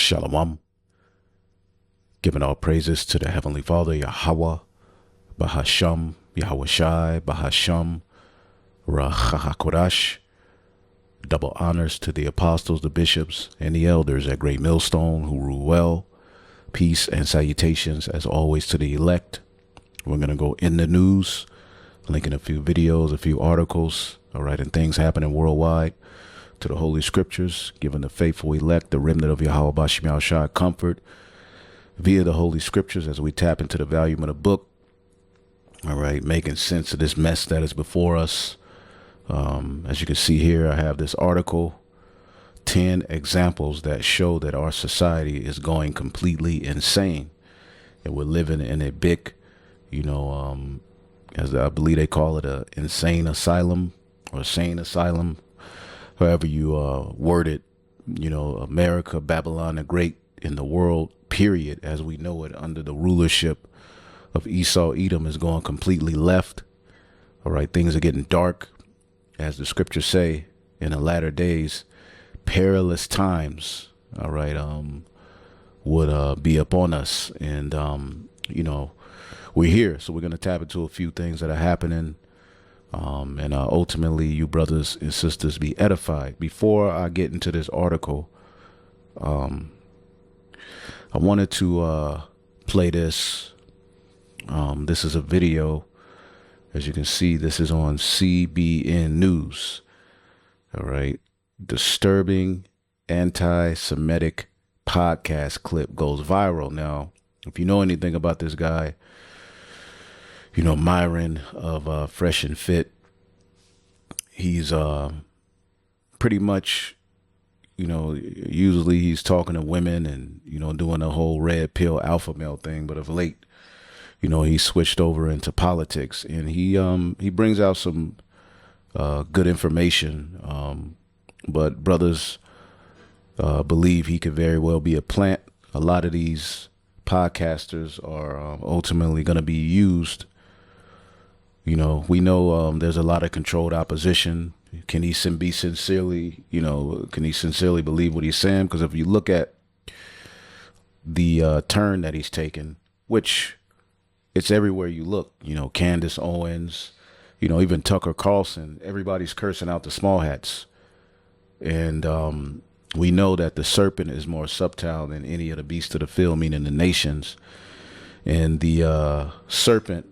Shalom. Giving all praises to the Heavenly Father, Yahweh, Bahasham, Yahweh Shai, Bahasham, Rachahakodash. Double honors to the apostles, the bishops, and the elders at Great Millstone who rule well. Peace and salutations, as always, to the elect. We're going to go in the news, linking a few videos, a few articles, all right, and things happening worldwide, to the Holy Scriptures, giving the faithful elect, the remnant of Yahweh Bashim Yahweh Shai, comfort via the Holy Scriptures as we tap into the volume of the book, all right, making sense of this mess that is before us. As you can see here, I have this article, 10 examples that show that our society is going completely insane. And we're living in a big, as I believe they call it, a insane asylum or sane asylum, however you word it. America, Babylon the Great, in the world, period, as we know it, under the rulership of Esau, Edom, is going completely left. All right, things are getting dark. As the scriptures say, in the latter days, perilous times, all right, would be upon us. And, we're here. So we're going to tap into a few things that are happening. And ultimately, you brothers and sisters be edified. Before I get into this article, I wanted to play this. This is a video. As you can see, this is on CBN News. All right. Disturbing anti-Semitic podcast clip goes viral. Now, if you know anything about this guy, Myron of Fresh and Fit, he's pretty much, usually he's talking to women and, doing the whole red pill alpha male thing. But of late, he switched over into politics, and he brings out some good information. But brothers believe he could very well be a plant. A lot of these podcasters are ultimately going to be used. We know there's a lot of controlled opposition. Can he be sincerely, can he sincerely believe what he's saying? Because if you look at the turn that he's taken, which it's everywhere you look, Candace Owens, even Tucker Carlson, everybody's cursing out the small hats. And we know that the serpent is more subtle than any of the beasts of the field, meaning the nations. And the serpent,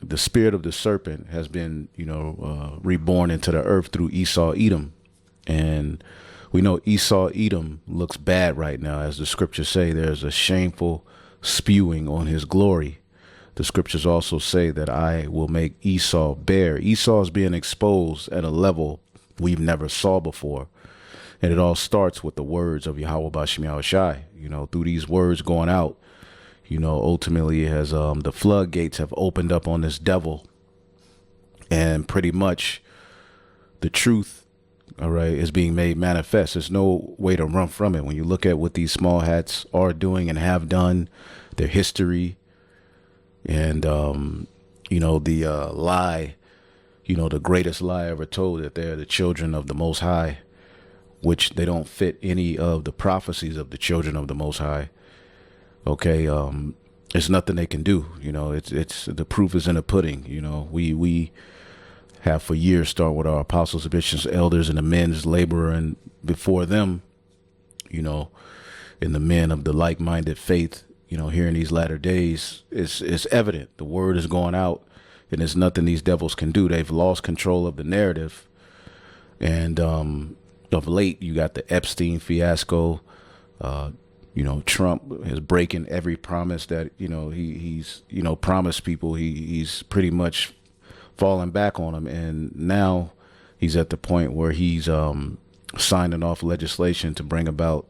the spirit of the serpent has been, reborn into the earth through Esau, Edom. And we know Esau, Edom looks bad right now. As the scriptures say, there's a shameful spewing on his glory. The scriptures also say that I will make Esau bare. Esau is being exposed at a level we've never saw before. And it all starts with the words of Yahweh Bashim Yahweh Shai. Through these words going out, ultimately has the floodgates have opened up on this devil. And pretty much the truth, all right, is being made manifest. There's no way to run from it. When you look at what these small hats are doing and have done, their history, and, the lie, the greatest lie ever told, that they're the children of the Most High, which they don't fit any of the prophecies of the children of the Most High. Okay. There's nothing they can do. It's the proof is in the pudding. We have for years started with our apostles, bishops, elders, and the men's laborer, and before them, and the men of the like-minded faith, here in these latter days, it's evident. The word is going out, and there's nothing these devils can do. They've lost control of the narrative. And of late, you got the Epstein fiasco. Trump is breaking every promise that, he's promised people. He's pretty much falling back on them. And now he's at the point where he's signing off legislation to bring about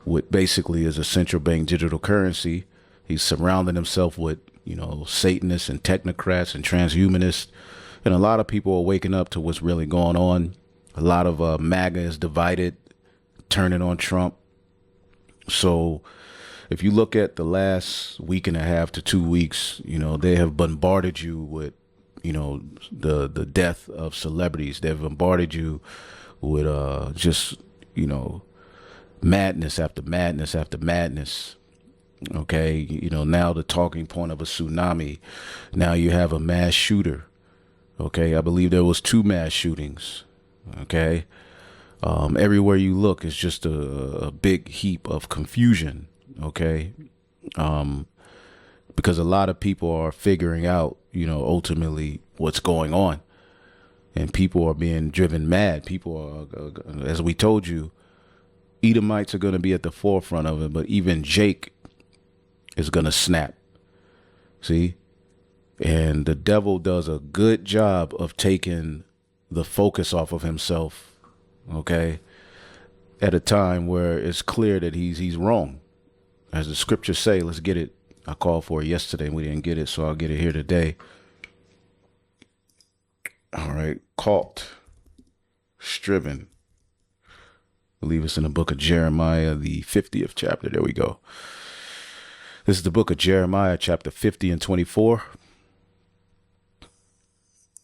what basically is a central bank digital currency. He's surrounding himself with, Satanists and technocrats and transhumanists. And a lot of people are waking up to what's really going on. A lot of MAGA is divided, turning on Trump. So if you look at the last week and a half to 2 weeks, they have bombarded you with, the death of celebrities. They've bombarded you with just, madness after madness after madness. Okay, now the talking point of a tsunami. Now you have a mass shooter. Okay, I believe there was 2 mass shootings. Okay, everywhere you look is just a big heap of confusion. Okay, because a lot of people are figuring out, ultimately what's going on, and people are being driven mad. People are, as we told you, Edomites are going to be at the forefront of it, but even Jake is going to snap. See? And the devil does a good job of taking the focus off of himself, okay, at a time where it's clear that he's wrong. As the scriptures say, let's get it. I called for it yesterday and we didn't get it, so I'll get it here today. All right. Caught, striven. I believe it's in the book of Jeremiah, the 50th chapter. There we go. This is the book of Jeremiah, chapter 50 and 24.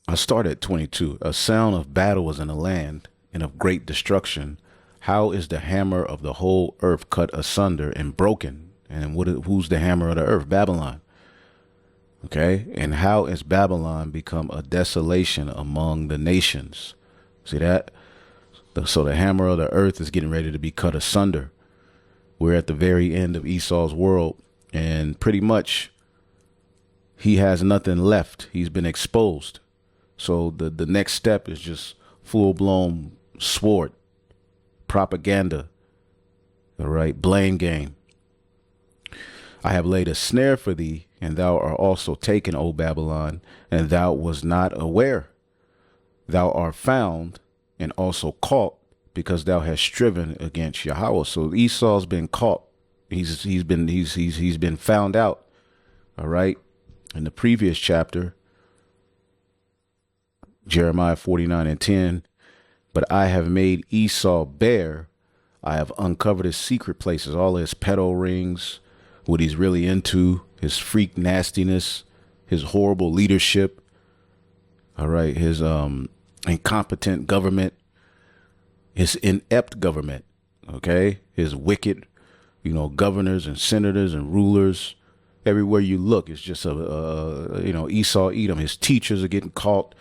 I start at 22. A sound of battle was in the land and of great destruction. How is the hammer of the whole earth cut asunder and broken? And who's the hammer of the earth? Babylon. Okay. And how is Babylon become a desolation among the nations? See that? So the hammer of the earth is getting ready to be cut asunder. We're at the very end of Esau's world. And pretty much he has nothing left. He's been exposed. So the next step is just full-blown sword, propaganda, all right, blame game. I have laid a snare for thee, and thou art also taken, O Babylon, and thou was not aware. Thou art found and also caught, because thou hast striven against Yahweh. So Esau's been caught. He's been found out. All right. In the previous chapter, Jeremiah 49 and 10, but I have made Esau bare. I have uncovered his secret places, all his pedo rings, what he's really into, his freak nastiness, his horrible leadership. All right. His incompetent government, his inept government. Okay. His wicked, governors and senators and rulers. Everywhere you look, it's just Esau, Edom. His teachers are getting caught,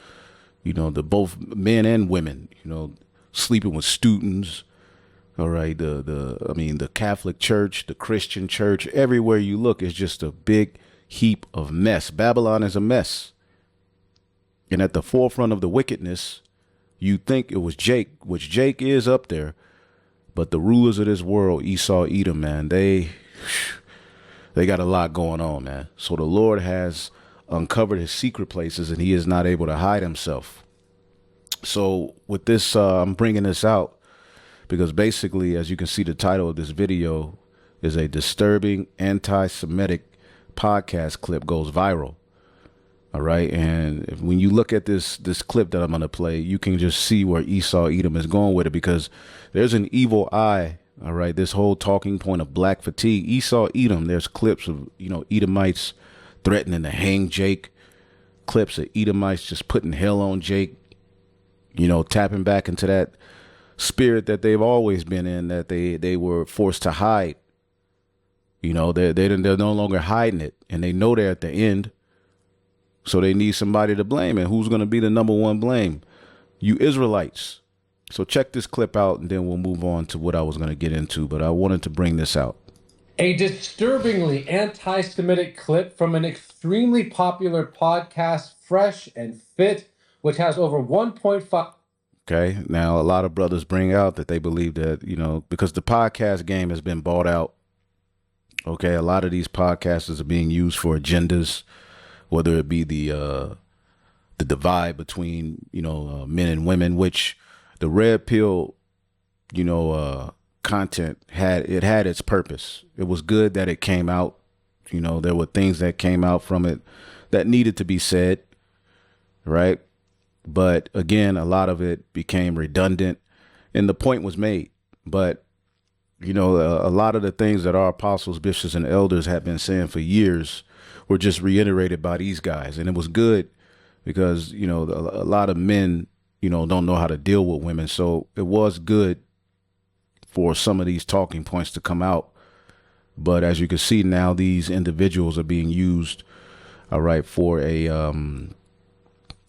the both men and women, sleeping with students. All right. The Catholic Church, the Christian church, everywhere you look is just a big heap of mess. Babylon is a mess. And at the forefront of the wickedness, you think it was Jake, which Jake is up there. But the rulers of this world, Esau, Edom, man, they got a lot going on, man. So the Lord has uncovered his secret places and he is not able to hide himself. So with this, I'm bringing this out because basically, as you can see, the title of this video is a disturbing anti-Semitic podcast clip goes viral. All right. And when you look at this clip that I'm going to play, you can just see where Esau Edom is going with it, because there's an evil eye. All right. This whole talking point of black fatigue, Esau Edom, there's clips of, Edomites threatening to hang Jake, clips of Edomites just putting hell on Jake, tapping back into that spirit that they've always been in, that they were forced to hide. They're no longer hiding it, and they know they're at the end. So they need somebody to blame. And who's going to be the number one blame? You Israelites. So check this clip out and then we'll move on to what I was going to get into. But I wanted to bring this out. A disturbingly anti-Semitic clip from an extremely popular podcast, Fresh and Fit, which has over 1.5. Okay. Now, a lot of brothers bring out that they believe that, because the podcast game has been bought out. Okay. A lot of these podcasters are being used for agendas, whether it be the divide between, men and women, which the red pill, content had its purpose. It was good that it came out. There were things that came out from it that needed to be said. Right. But again, a lot of it became redundant and the point was made. But, a lot of the things that our apostles, bishops and elders have been saying for years were just reiterated by these guys. And it was good because, a lot of men, don't know how to deal with women. So it was good for some of these talking points to come out. But as you can see now, these individuals are being used, all right, for a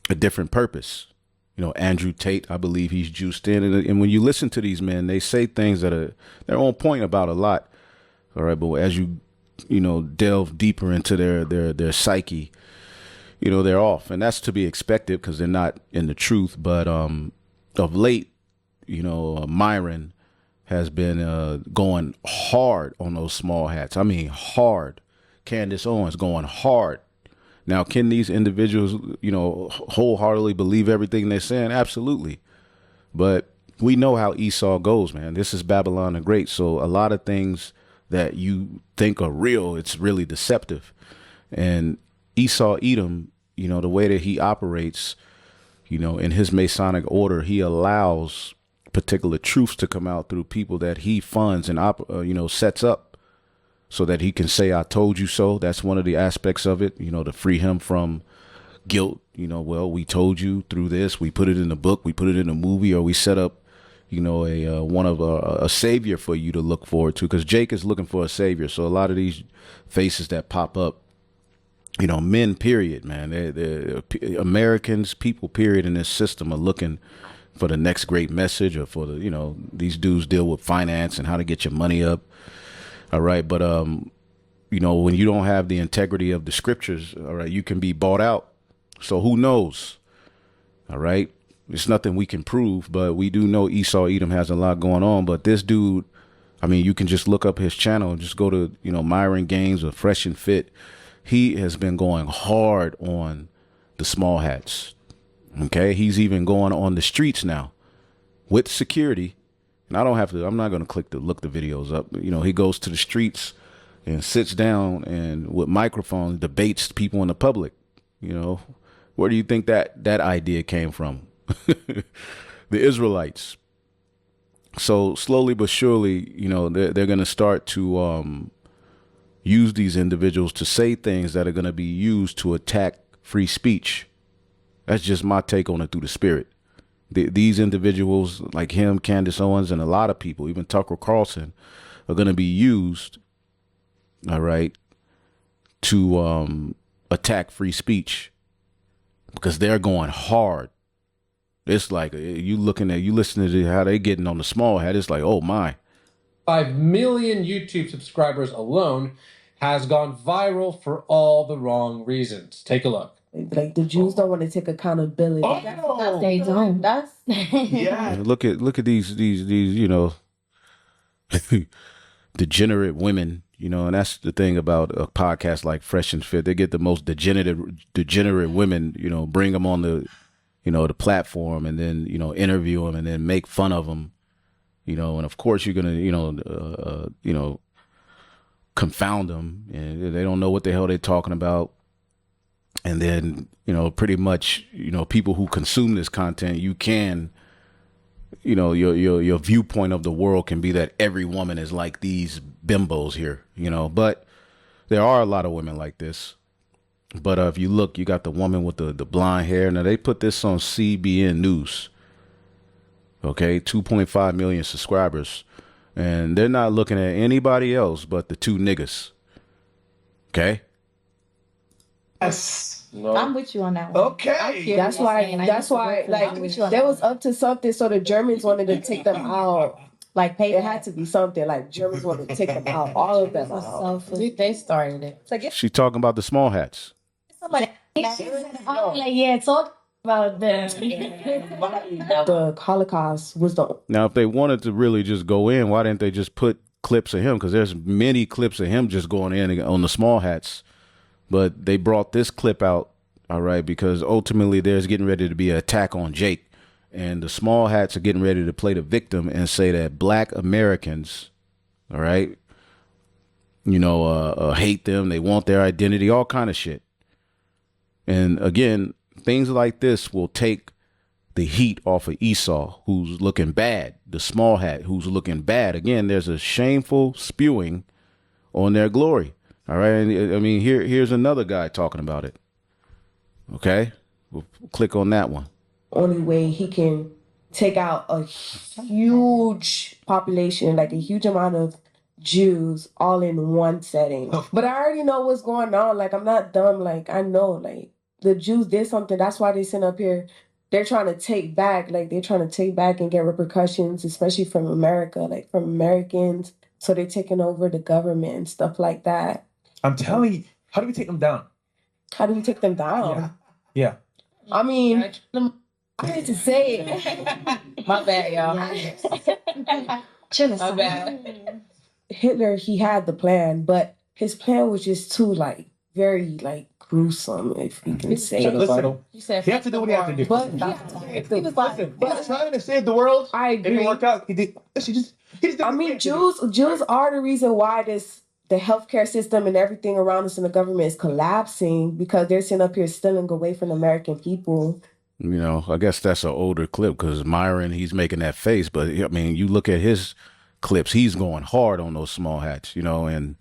different purpose. You know, Andrew Tate, I believe he's juiced in. And when you listen to these men, they say things that are, they're on point about a lot. All right. But as you delve deeper into their psyche, they're off. And that's to be expected because they're not in the truth. But of late, Myron has been going hard on those small hats. I mean, hard. Candace Owens going hard. Now, can these individuals, wholeheartedly believe everything they're saying? Absolutely. But we know how Esau goes, man. This is Babylon the Great. So a lot of things that you think are real, it's really deceptive. And Esau Edom, the way that he operates, in his Masonic order, he allows particular truths to come out through people that he funds and, sets up. So that he can say, I told you so. That's one of the aspects of it, to free him from guilt. Well, we told you through this. We put it in the book. We put it in a movie, or we set up, a savior for you to look forward to. Because Jake is looking for a savior. So a lot of these faces that pop up, men, period, man. They're Americans, people, period, in this system are looking for the next great message, or for the, these dudes deal with finance and how to get your money up. All right. But, when you don't have the integrity of the scriptures, all right, you can be bought out. So who knows? All right. It's nothing we can prove, but we do know Esau Edom has a lot going on. But this dude, I mean, you can just look up his channel and just go to, Myron Games or Fresh and Fit. He has been going hard on the small hats. OK, he's even going on the streets now with security. And I'm not going to look the videos up. He goes to the streets and sits down and with microphones debates people in the public. Where do you think that idea came from? The Israelites. So slowly but surely, they're going to start to use these individuals to say things that are going to be used to attack free speech. That's just my take on it through the spirit. These individuals like him, Candace Owens, and a lot of people, even Tucker Carlson, are going to be used, all right, to attack free speech because they're going hard. It's like you listening to how they getting on the small hat. It's like, oh, my. 5 million YouTube subscribers alone has gone viral for all the wrong reasons. Take a look. Like the Jews don't want to take accountability. Oh, they don't. That's yeah. Look at these degenerate women, and that's the thing about a podcast like Fresh and Fit. They get the most degenerate women, bring them on the, the platform, and then, interview them and then make fun of them, and of course you're going to, confound them, and they don't know what the hell they're talking about. And then, pretty much, people who consume this content, you can, your viewpoint of the world can be that every woman is like these bimbos here, but there are a lot of women like this. But if you look, you got the woman with the blonde hair. Now, they put this on CBN News. OK, 2.5 million subscribers. And they're not looking at anybody else but the two niggas. OK. Yes. No. I'm with you on that one. Okay. That's why like they was up to something, so the Germans wanted to take them out. Like it had to be something. Like Germans wanted to take them out. All of them out. They started it. It's like She talking about the small hats. Somebody talk about them. the Holocaust was the Now, if they wanted to really just go in, why didn't they just put clips of him? Because there's many clips of him just going in on the small hats. But they brought this clip out, all right, because ultimately there's getting ready to be an attack on Jake. And the small hats are getting ready to play the victim and say that black Americans, all right, hate them. They want their identity, all kind of shit. And again, things like this will take the heat off of Esau, who's looking bad, the small hat, who's looking bad. Again, there's a shameful spewing on their glory. All right. And I mean, here's another guy talking about it. OK, we'll click on that one. only way he can take out a huge population, like a huge amount of Jews all in one setting. But I already know what's going on. Like, I'm not dumb. Like, I know, like, the Jews did something. That's why they sent up here. They're trying to take back, like, they're trying to take back and get repercussions, especially from America, like, from Americans. So they're taking over the government and stuff like that. I'm telling you, how do we take them down? How do we take them down? Yeah. I mean, I hate to say it. My bad, y'all. My bad. Hitler, he had the plan, but his plan was just too, like, very, like, gruesome, if you can say it. Listen, You said he had to do what he had to do. But he was like, Listen, he was trying to save the world. I It didn't agree. work out. He just did I mean, Jews are the reason why the healthcare system and everything around us in the government is collapsing, because they're sitting up here stealing away from the American people. You know, I guess that's an older clip because Myron, he's making that face. But, I mean, you look at his clips, he's going hard on those small hats, you know, and,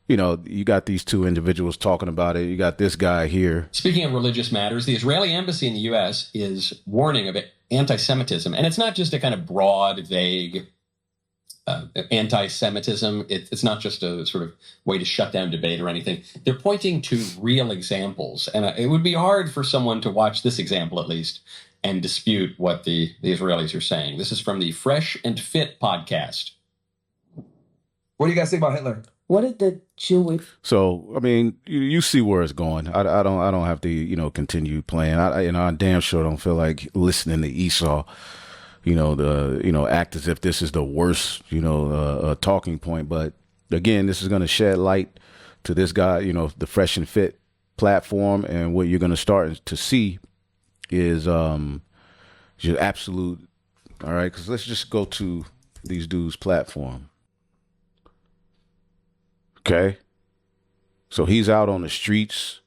you know, you got these two individuals talking about it. You got this guy here. Speaking of religious matters, the Israeli embassy in the U.S. is warning of anti-Semitism. And it's not just a kind of broad, vague anti-Semitism. It's not just a sort of way to shut down debate or anything. They're pointing to real examples. And it would be hard for someone to watch this example, at least, and dispute what the Israelis are saying. This is from the Fresh and Fit podcast. What do you guys think about Hitler? What did the Jewish? So, I mean, you see where it's going. I don't have to, you know, continue playing. I damn sure don't feel like listening to Esau, you know, act as if this is the worst, you know, talking point. But again, this is going to shed light to this guy, you know, the Fresh and Fit platform. And what you're going to start to see is just absolute. All right, because let's just go to these dudes' platform. Okay. So he's out on the streets.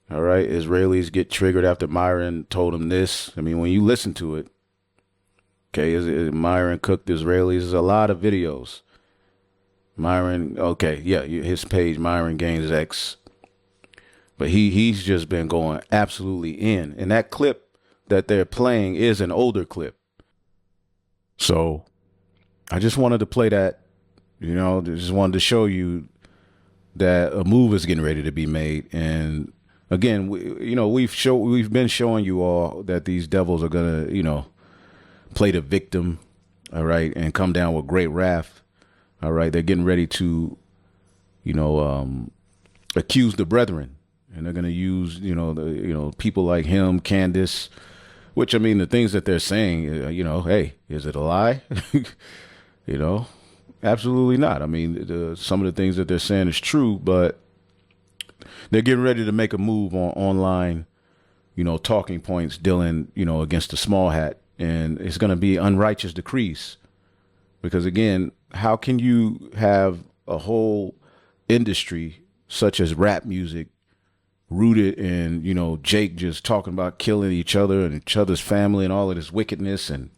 All right. Israelis get triggered after Myron told him this. I mean, when you listen to it, okay, is Myron cooked Israelis? There's a lot of videos. Myron, okay, yeah, his page, Myron Gaines X. But he's just been going absolutely in. And that clip that they're playing is an older clip. So I just wanted to play that, you know, just wanted to show you that a move is getting ready to be made. And again, we've been showing you all that these devils are gonna, you know, play the victim, all right, and come down with great wrath. All right, they're getting ready to, you know, accuse the brethren, and they're gonna use, you know, people like him, Candace, which, I mean, the things that they're saying, you know, hey, is it a lie? You know. Absolutely not. I mean, some of the things that they're saying is true, but they're getting ready to make a move on online, you know, talking points dealing, you know, against the small hat. And it's going to be unrighteous decrees. Because, again, how can you have a whole industry such as rap music rooted in, you know, Jake just talking about killing each other and each other's family and all of this wickedness, and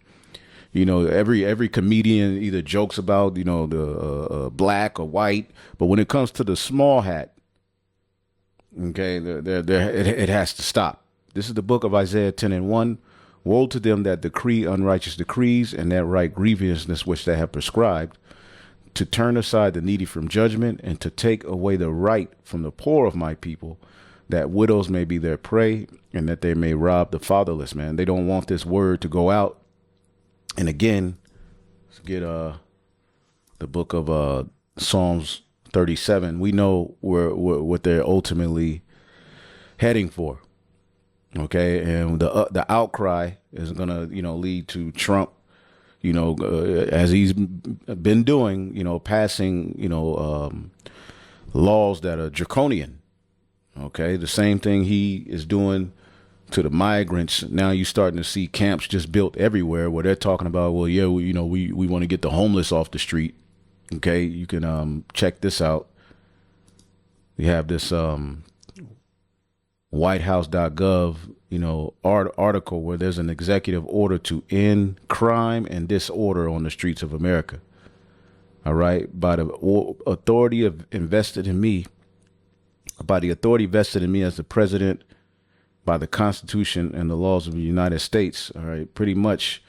you know, every comedian either jokes about, you know, the black or white, but when it comes to the small hat, okay, it has to stop. This is the book of Isaiah 10:1. Woe to them that decree unrighteous decrees and that write grievousness which they have prescribed, to turn aside the needy from judgment and to take away the right from the poor of my people, that widows may be their prey and that they may rob the fatherless. Man, they don't want this word to go out. And again, let's get the book of Psalms 37. We know what they're ultimately heading for. Okay, and the outcry is gonna, you know, lead to Trump, you know, as he's been doing, you know, passing, you know, laws that are draconian. Okay, the same thing he is doing to the migrants. Now you're starting to see camps just built everywhere where they're talking about, well, yeah, we want to get the homeless off the street. Okay, you can check this out. We have this whitehouse.gov, you know, article where there's an executive order to end crime and disorder on the streets of America. All right, by the authority vested in me as the president, by the Constitution and the laws of the United States. All right. Pretty much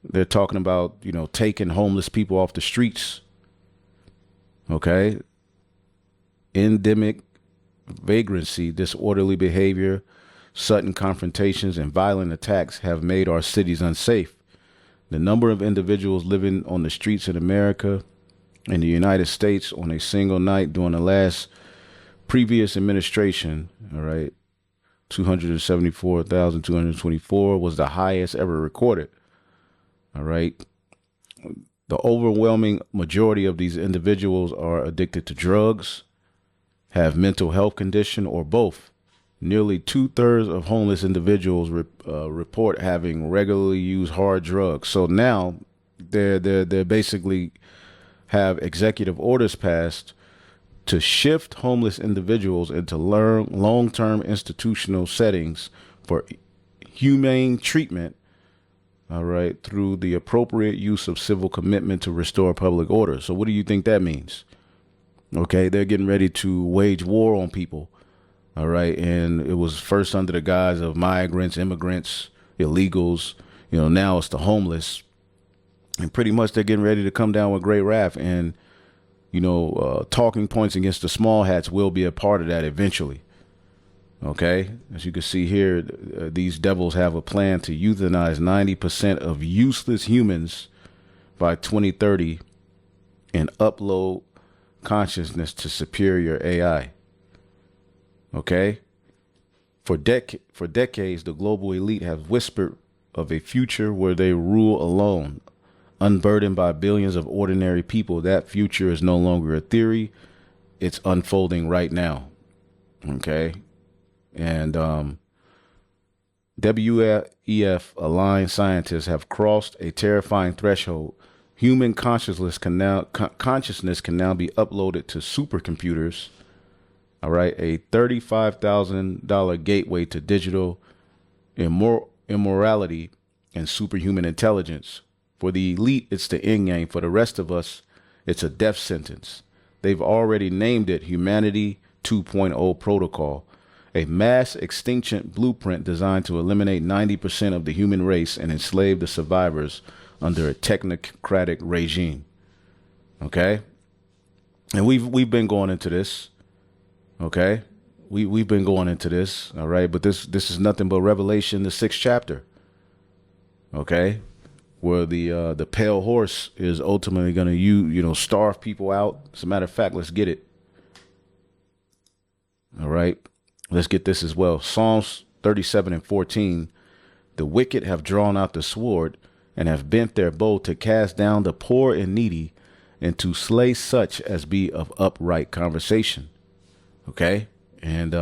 They're talking about, taking homeless people off the streets. Okay. Endemic vagrancy, disorderly behavior, sudden confrontations, and violent attacks have made our cities unsafe. The number of individuals living on the streets in America and the United States on a single night during the last previous administration, all right, 274,224 was the highest ever recorded. All right. The overwhelming majority of these individuals are addicted to drugs, have mental health condition, or both. Nearly 2/3 of homeless individuals report having regularly used hard drugs. So now they're basically have executive orders passed to shift homeless individuals into long-term institutional settings for humane treatment, all right, through the appropriate use of civil commitment to restore public order. So what do you think that means? Okay, they're getting ready to wage war on people, all right, and it was first under the guise of migrants, immigrants, illegals, now it's the homeless, and pretty much they're getting ready to come down with great wrath, and talking points against the small hats will be a part of that eventually. Okay, as you can see here, these devils have a plan to euthanize 90% of useless humans by 2030 and upload consciousness to superior AI. Okay, for decades, the global elite have whispered of a future where they rule alone, unburdened by billions of ordinary people. That future is no longer a theory. It's unfolding right now. Okay. And WEF aligned scientists have crossed a terrifying threshold. Human consciousness can now be uploaded to supercomputers. All right. A $35,000 gateway to digital immorality and superhuman intelligence. For the elite, it's the end game. For the rest of us, it's a death sentence. They've already named it Humanity 2.0 Protocol, a mass extinction blueprint designed to eliminate 90% of the human race and enslave the survivors under a technocratic regime. Okay? And we've been going into this. Okay? We've been going into this, all right? But this is nothing but Revelation, the 6th chapter. Okay? Where the pale horse is ultimately going to starve people out. As a matter of fact, let's get it. All right, let's get this as well. Psalms 37:14. The wicked have drawn out the sword and have bent their bow to cast down the poor and needy and to slay such as be of upright conversation. Okay, and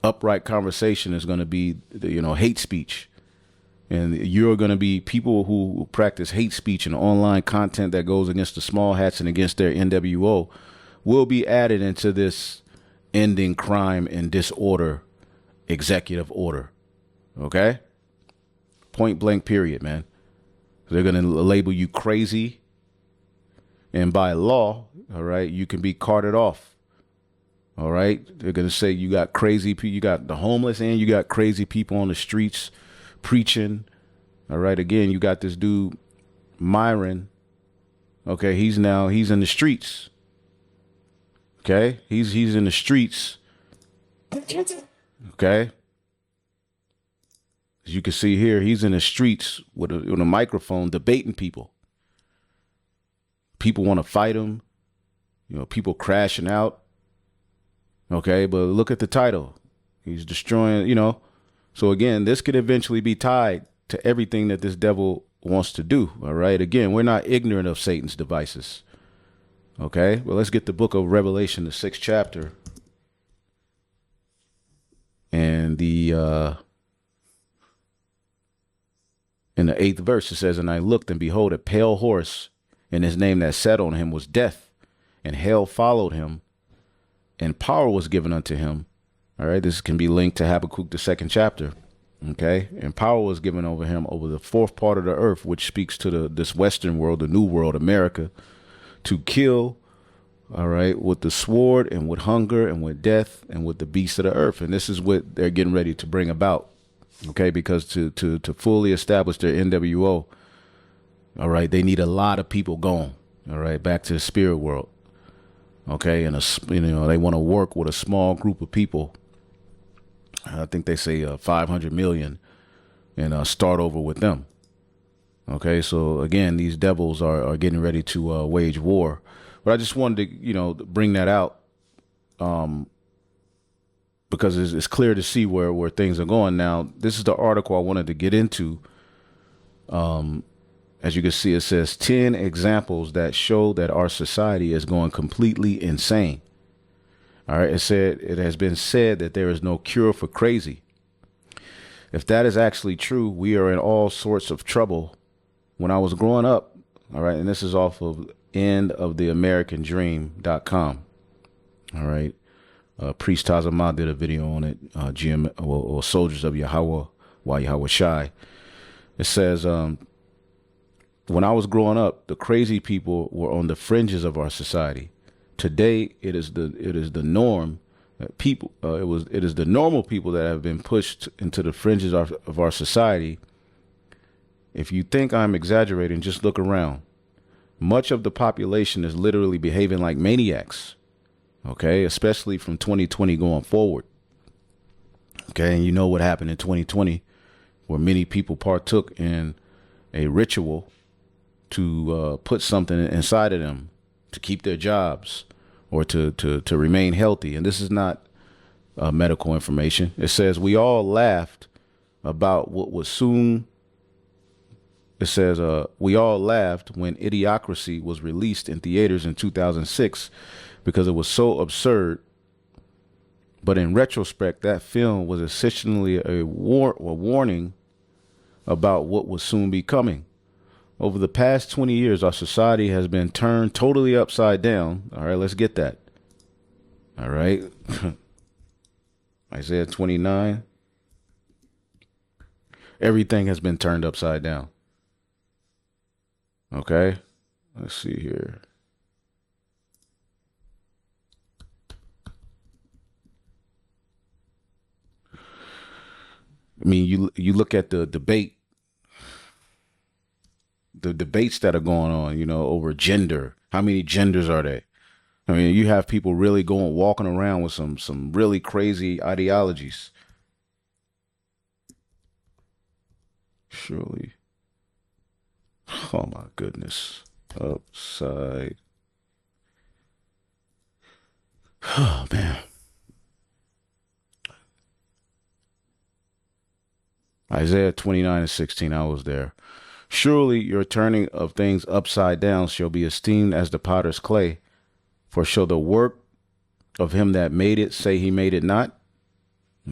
upright conversation is going to be hate speech. And you're going to be people who practice hate speech and online content that goes against the small hats and against their NWO will be added into this ending crime and disorder executive order. Okay? Point blank period, man. They're going to label you crazy. And by law, all right, you can be carted off. All right? They're going to say you got crazy people, you got the homeless and you got crazy people on the streets preaching. All right, again, you got this dude Myron. Okay, he's in the streets. Okay, he's in the streets. Okay, as you can see here, he's in the streets with a microphone debating people. People want to fight him. People crashing out. Okay, but look at the title. He's destroying. So again, this could eventually be tied to everything that this devil wants to do. All right. Again, we're not ignorant of Satan's devices. Okay. Well, let's get the book of Revelation, the 6th chapter. And in the 8th verse, it says, "And I looked, and behold, a pale horse, and his name that sat on him was Death, and hell followed him, and power was given unto him." All right, this can be linked to Habakkuk, the 2nd chapter. Okay, and power was given over him over the fourth part of the earth, which speaks to this Western world, the New World, America, to kill. All right, with the sword and with hunger and with death and with the beasts of the earth. And this is what they're getting ready to bring about. Okay, because to fully establish their NWO, All right. They need a lot of people going. All right. Back to the spirit world. Okay. And, they want to work with a small group of people. I think they say 500 million and start over with them. Okay. So, again, these devils are getting ready to wage war. But I just wanted to, bring that out because it's clear to see where things are going. Now, this is the article I wanted to get into. As you can see, it says 10 examples that show that our society is going completely insane. All right. It has been said that there is no cure for crazy. If that is actually true, we are in all sorts of trouble. When I was growing up, all right, and this is off of endoftheamericandream.com. All right. Priest Tazama did a video on it. Or Soldiers of Yahweh, Yahweh Shai. It says, when I was growing up, the crazy people were on the fringes of our society. Today, it is the norm. It is the normal people that have been pushed into the fringes of our society. If you think I'm exaggerating, just look around. Much of the population is literally behaving like maniacs. Okay, especially from 2020 going forward. Okay, and you know what happened in 2020, where many people partook in a ritual to put something inside of them to keep their jobs or to remain healthy. And this is not medical information. It says we all laughed about what was soon. It says we all laughed when Idiocracy was released in theaters in 2006 because it was so absurd. But in retrospect, that film was essentially a warning about what would soon be coming. Over the past 20 years, our society has been turned totally upside down. All right, let's get that. All right. Isaiah 29. Everything has been turned upside down. Okay. Let's see here. I mean, you look at the debates that are going on, over gender. How many genders are there? I mean, you have people really walking around with some really crazy ideologies. Surely. Oh my goodness. Upside. Oh man. Isaiah 29:16, I was there. Surely your turning of things upside down shall be esteemed as the potter's clay. For shall the work of him that made it say he made it not?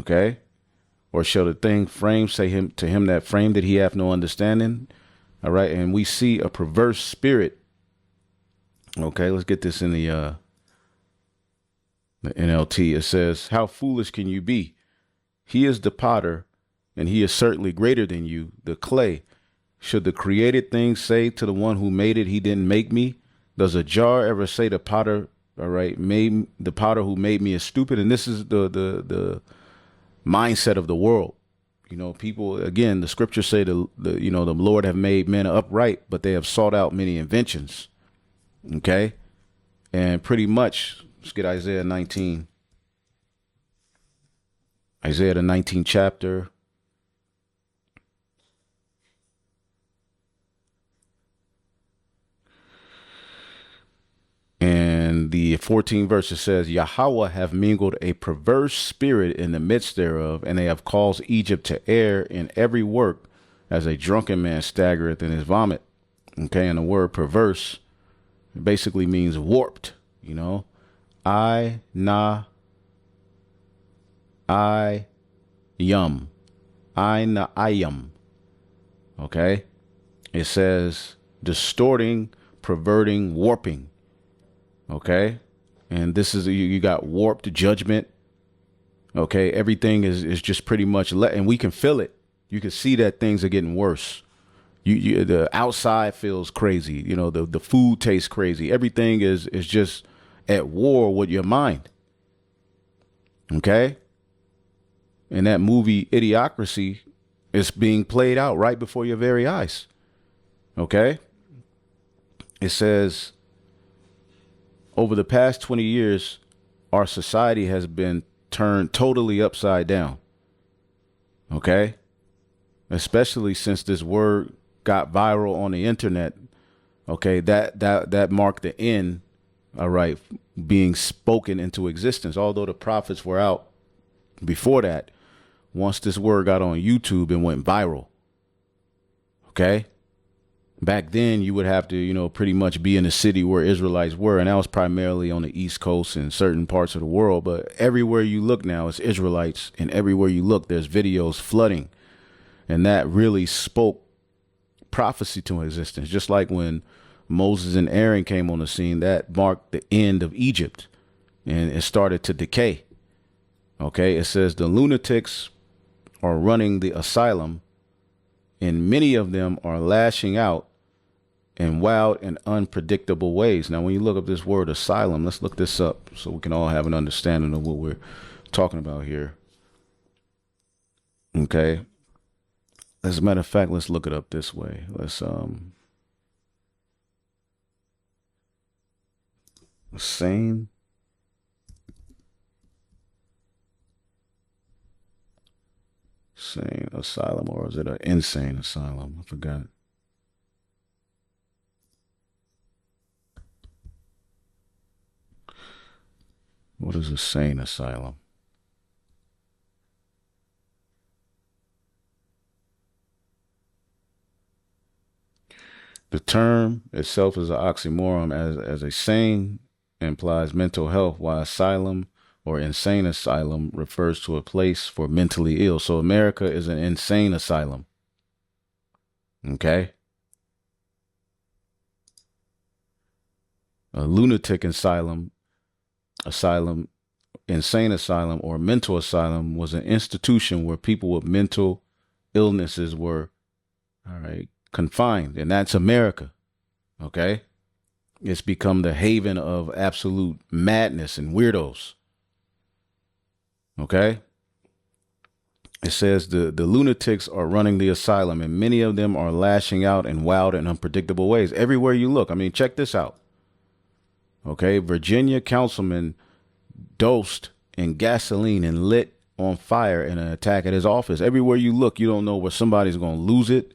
Okay. Or shall the thing framed say to him that framed it, he hath no understanding? All right. And we see a perverse spirit. Okay. Let's get this in the NLT. It says, how foolish can you be? He is the potter, and he is certainly greater than you, the clay. Should the created thing say to the one who made it, he didn't make me? Does a jar ever say the potter, all right, made the potter who made me is stupid? And this is the mindset of the world. People, again, the scriptures say the Lord have made men upright, but they have sought out many inventions. Okay. And pretty much, let's get Isaiah 19. Isaiah the 19th chapter. And the 14th verse, it says, Yahweh have mingled a perverse spirit in the midst thereof, and they have caused Egypt to err in every work, as a drunken man staggereth in his vomit. Okay, and the word perverse basically means warped, I na yum. Okay, it says distorting, perverting, warping. Okay. And this is, you got warped judgment. Okay. Everything is just pretty much and we can feel it. You can see that things are getting worse. The outside feels crazy. The food tastes crazy. Everything is just at war with your mind. Okay. And that movie Idiocracy is being played out right before your very eyes. Okay. It says, over the past 20 years, our society has been turned totally upside down. Okay? Especially since this word got viral on the internet. Okay, that marked the end, all right, being spoken into existence. Although the prophets were out before that, once this word got on YouTube and went viral. Okay? Back then, you would have to, pretty much be in the city where Israelites were, and that was primarily on the East Coast and certain parts of the world. But everywhere you look now, it's Israelites, and everywhere you look, there's videos flooding. And that really spoke prophecy to existence. Just like when Moses and Aaron came on the scene, that marked the end of Egypt, and it started to decay. Okay, it says the lunatics are running the asylum, and many of them are lashing out in wild and unpredictable ways. Now, when you look up this word asylum, let's look this up so we can all have an understanding of what we're talking about here. Okay. As a matter of fact, let's look it up this way. Let's sane asylum, or is it an insane asylum? I forgot. What is a sane asylum? The term itself is an oxymoron, as a sane implies mental health, while asylum or insane asylum refers to a place for mentally ill. So America is an insane asylum. Okay? A lunatic asylum, insane asylum, or mental asylum was an institution where people with mental illnesses were, all right, confined. And that's America. Okay? It's become the haven of absolute madness and weirdos. Okay? It says the lunatics are running the asylum, and many of them are lashing out in wild and unpredictable ways. Everywhere you look. I mean, check this out. Okay? Virginia councilman dosed in gasoline and lit on fire in an attack at his office. Everywhere you look, you don't know where somebody's going to lose it.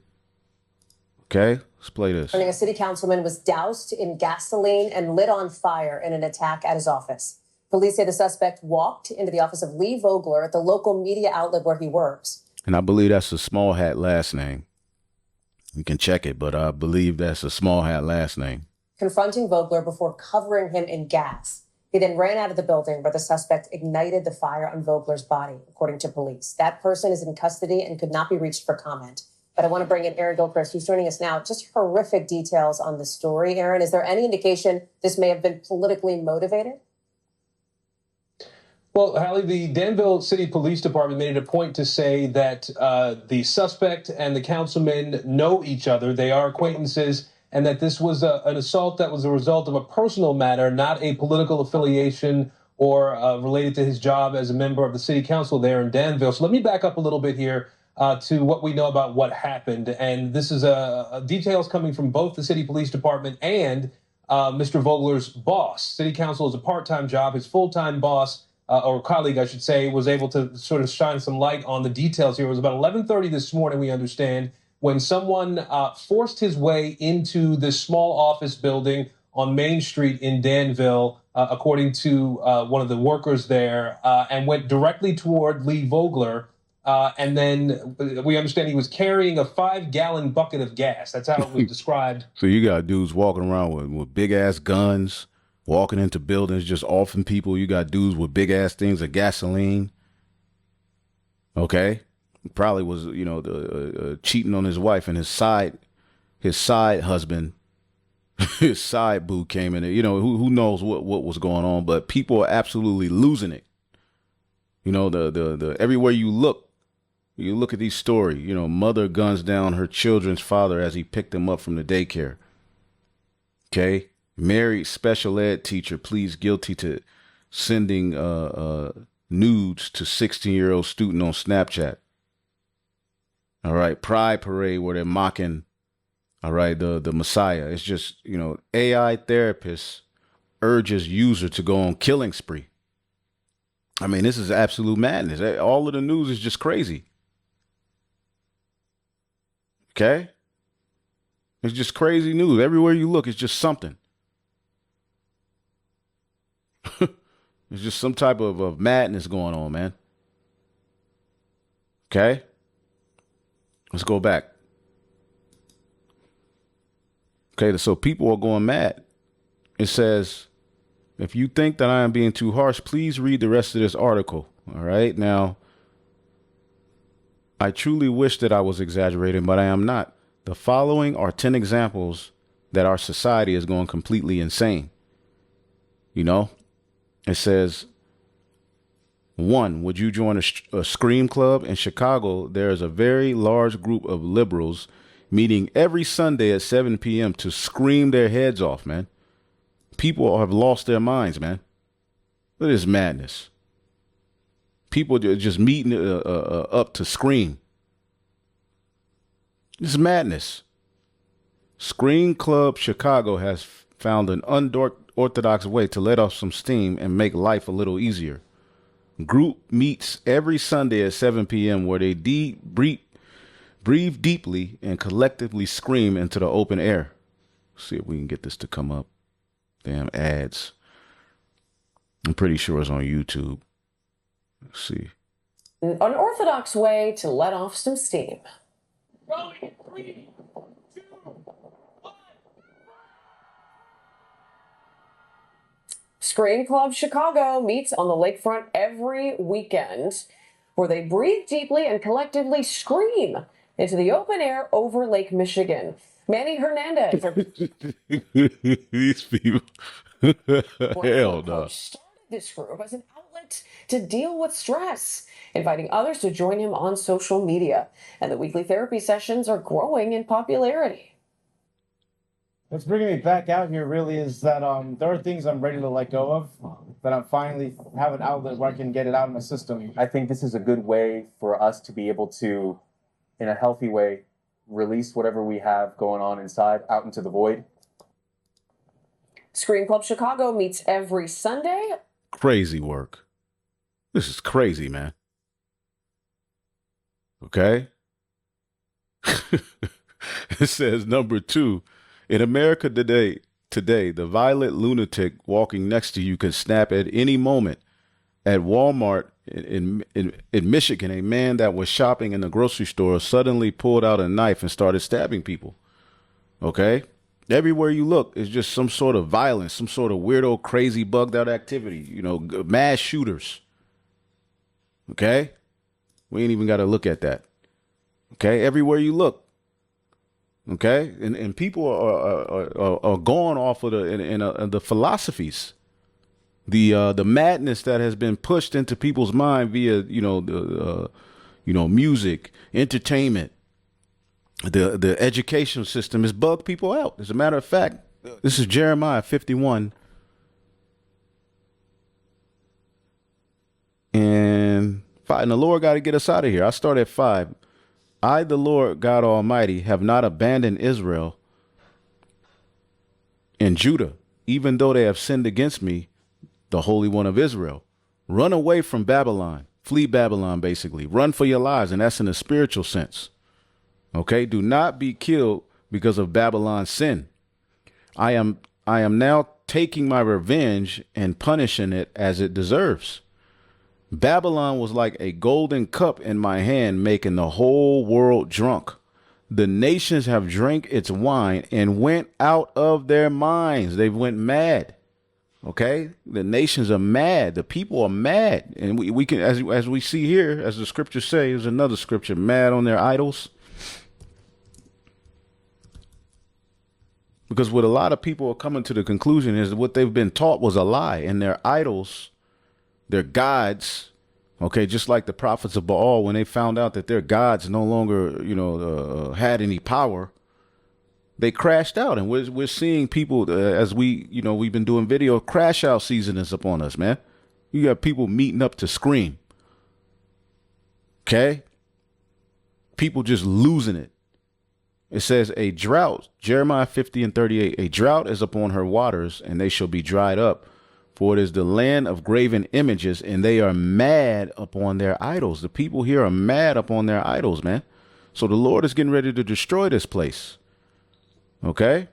Okay? Let's play this. A city councilman was doused in gasoline and lit on fire in an attack at his office. Police say the suspect walked into the office of Lee Vogler at the local media outlet where he works. And I believe that's a Small Hat last name. You can check it, but I believe that's a Small Hat last name. Confronting Vogler before covering him in gas. He then ran out of the building where the suspect ignited the fire on Vogler's body, according to police. That person is in custody and could not be reached for comment. But I want to bring in Aaron Gilchrist, who's joining us now. Just horrific details on the story. Aaron, is there any indication this may have been politically motivated? Well, Hallie, the Danville City Police Department made it a point to say that the suspect and the councilman know each other. They are acquaintances, and that this was an assault that was a result of a personal matter, not a political affiliation or related to his job as a member of the city council there in Danville. So let me back up a little bit here to what we know about what happened. And this is details coming from both the city police department and Mr. Vogler's boss. City council is a part-time job. His full-time boss, or colleague, I should say, was able to sort of shine some light on the details here. It was about 11:30 this morning, we understand, when someone forced his way into this small office building on Main Street in Danville, according to one of the workers there, and went directly toward Lee Vogler. And then we understand he was carrying a 5-gallon bucket of gas. That's how it was described. So you got dudes walking around with big-ass guns, walking into buildings, just offing people. You got dudes with big-ass things of gasoline. Okay? Probably was, cheating on his wife, and his side husband, his side boo came in there. Who knows what was going on, but people are absolutely losing it. The everywhere you look at these stories, mother guns down her children's father as he picked them up from the daycare. Okay? Married special ed teacher pleads guilty to sending nudes to 16-year-old student on Snapchat. All right, Pride Parade where they're mocking All right, the Messiah. It's just, AI therapist urges user to go on killing spree. I mean, this is absolute madness. All of the news is just crazy. Okay? It's just crazy news. Everywhere you look, it's just something. It's just some type of madness going on, man. Okay? Let's go back. Okay, so people are going mad. It says, if you think that I am being too harsh, please read the rest of this article. All right. Now, I truly wish that I was exaggerating, but I am not. The following are 10 examples that our society is going completely insane. It says, 1, would you join a scream club? In Chicago, there is a very large group of liberals meeting every Sunday at 7 p.m. to scream their heads off, man. People have lost their minds, man. Look at this madness. People are just meeting up to scream. This is madness. Scream Club Chicago has found an unorthodox way to let off some steam and make life a little easier. Group meets every Sunday at 7 p.m. where they breathe deeply and collectively scream into the open air. See if we can get this to come up. Damn ads. I'm pretty sure it's on YouTube. Let's see. An unorthodox way to let off some steam. Rolling 3, 2, 1. Scream Club Chicago meets on the lakefront every weekend where they breathe deeply and collectively scream into the open air over Lake Michigan. Manny Hernandez. These people. Hell no. Started this group as an outlet to deal with stress, inviting others to join him on social media. And the weekly therapy sessions are growing in popularity. What's bringing me back out here really is that there are things I'm ready to let go of, that I finally have an outlet where I can get it out of my system. I think this is a good way for us to be able to, in a healthy way, release whatever we have going on inside out into the void. Scream Club Chicago meets every Sunday. Crazy work. This is crazy, man. Okay? It says number 2. In America today, the violent lunatic walking next to you can snap at any moment. At Walmart in Michigan, a man that was shopping in the grocery store suddenly pulled out a knife and started stabbing people. Okay? Everywhere you look is just some sort of violence, some sort of weirdo, crazy, bugged out activity, mass shooters. Okay? We ain't even got to look at that. Okay? Everywhere you look. Okay? And people are going off of the philosophies. The madness that has been pushed into people's mind via, music, entertainment, the educational system has bugged people out. As a matter of fact, this is Jeremiah 51. And the Lord got to get us out of here. I start at 5. I, the Lord God Almighty, have not abandoned Israel and Judah, even though they have sinned against me, the Holy One of Israel. Run away from Babylon. Flee Babylon, basically. Run for your lives, and that's in a spiritual sense. Okay? Do not be killed because of Babylon's sin. I am now taking my revenge and punishing it as it deserves. Babylon was like a golden cup in my hand, making the whole world drunk. The nations have drank its wine and went out of their minds. They went mad. Okay, the nations are mad. The people are mad, and we can, as we see here, as the scriptures say, there's another scripture: mad on their idols. Because what a lot of people are coming to the conclusion is what they've been taught was a lie, and their idols, their gods, okay, just like the prophets of Baal, when they found out that their gods no longer, had any power, they crashed out. And we're seeing people as we've been doing video, crash out season is upon us, man. You got people meeting up to scream. Okay. People just losing it. It says a drought, Jeremiah 50 and 38, a drought is upon her waters, and they shall be dried up. For it is the land of graven images, and they are mad upon their idols. The people here are mad upon their idols, man. So the Lord is getting ready to destroy this place. Okay?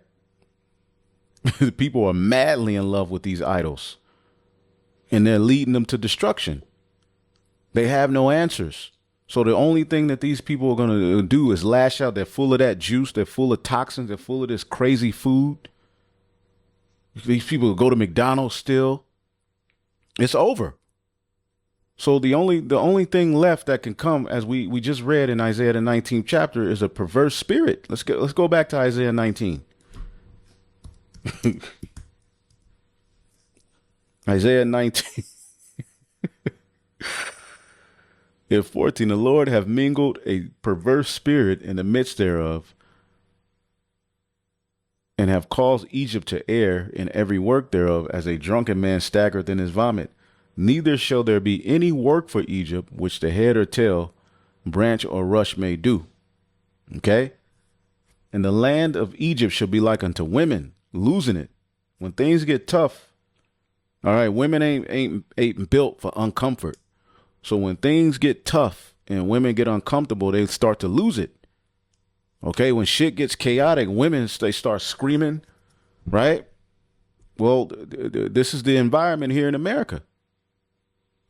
The people are madly in love with these idols, and they're leading them to destruction. They have no answers. So the only thing that these people are going to do is lash out. They're full of that juice. They're full of toxins. They're full of this crazy food. These people go to McDonald's still. It's over. So the only thing left that can come, as we just read in Isaiah the 19th chapter, is a perverse spirit. Let's go back to Isaiah 19. Isaiah 19. In 14, the Lord have mingled a perverse spirit in the midst thereof, and have caused Egypt to err in every work thereof, as a drunken man staggereth in his vomit. Neither shall there be any work for Egypt, which the head or tail, branch or rush may do. Okay? And the land of Egypt shall be like unto women, losing it. When things get tough, all right, women ain't built for uncomfort. So when things get tough and women get uncomfortable, they start to lose it. Okay, when shit gets chaotic, women, they start screaming, right? Well, this is the environment here in America.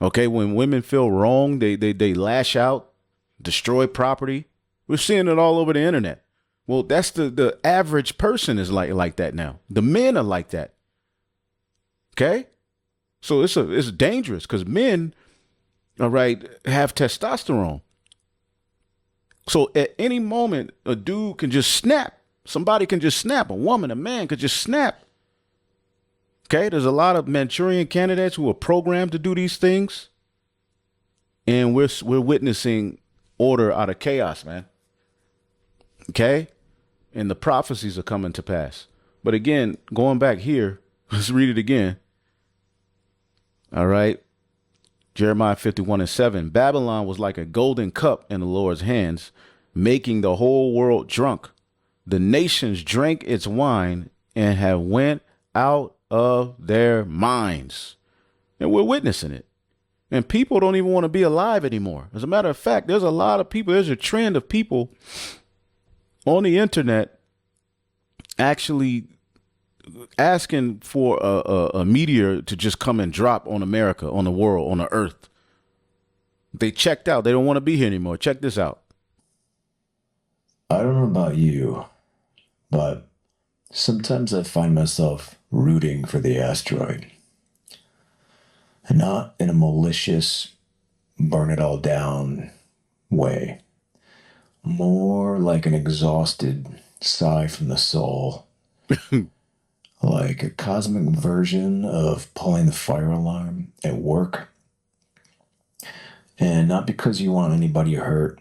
Okay, when women feel wrong, they lash out, destroy property. We're seeing it all over the internet. Well, that's the average person is like that now. The men are like that. Okay, so it's dangerous because men, all right, have testosterone. So at any moment, a dude can just snap. Somebody can just snap. A woman, a man could just snap. Okay, there's a lot of Manchurian candidates who are programmed to do these things, and we're witnessing order out of chaos, man. Okay, and the prophecies are coming to pass. But again, going back here, let's read it again. All right. Jeremiah 51 and 7. Babylon was like a golden cup in the Lord's hands, making the whole world drunk. The nations drank its wine and have went out of their minds. And we're witnessing it. And people don't even want to be alive anymore. As a matter of fact, there's a lot of people, there's a trend of people on the internet actually asking for a meteor to just come and drop on America, on the world, on the earth. They checked out. They don't want to be here anymore. Check this out. I don't know about you, but sometimes I find myself rooting for the asteroid. And not in a malicious, burn it all down way. More like an exhausted sigh from the soul. Like a cosmic version of pulling the fire alarm at work. And not because you want anybody hurt,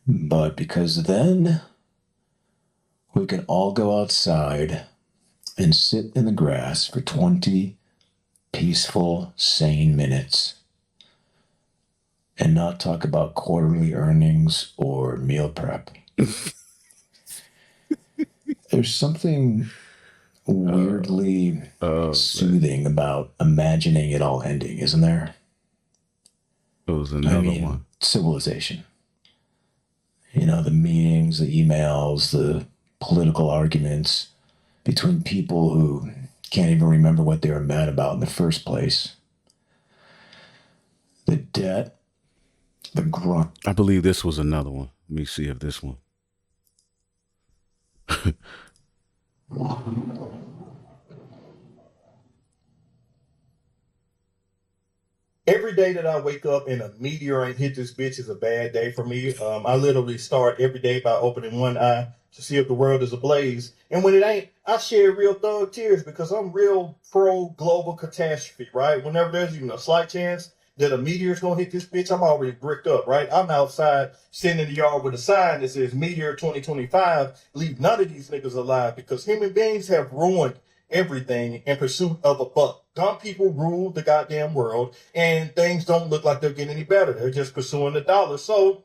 but because then we can all go outside and sit in the grass for 20 peaceful, sane minutes and not talk about quarterly earnings or meal prep. There's something weirdly soothing about imagining it all ending, isn't there? It was another one. Civilization. You know, the meetings, the emails, the political arguments between people who can't even remember what they were mad about in the first place. The debt, the grunt. I believe this was another one. Let me see if this one. Every day that I wake up and a meteor ain't hit this bitch is a bad day for me. I literally start every day by opening one eye to see if the world is ablaze. And when it ain't, I shed real thug tears because I'm real pro global catastrophe, right? Whenever there's even a slight chance that a meteor's gonna hit this bitch, I'm already bricked up, right? I'm outside sitting in the yard with a sign that says Meteor 2025, leave none of these niggas alive because human beings have ruined everything in pursuit of a buck. Dumb people rule the goddamn world and things don't look like they're getting any better. They're just pursuing the dollar. So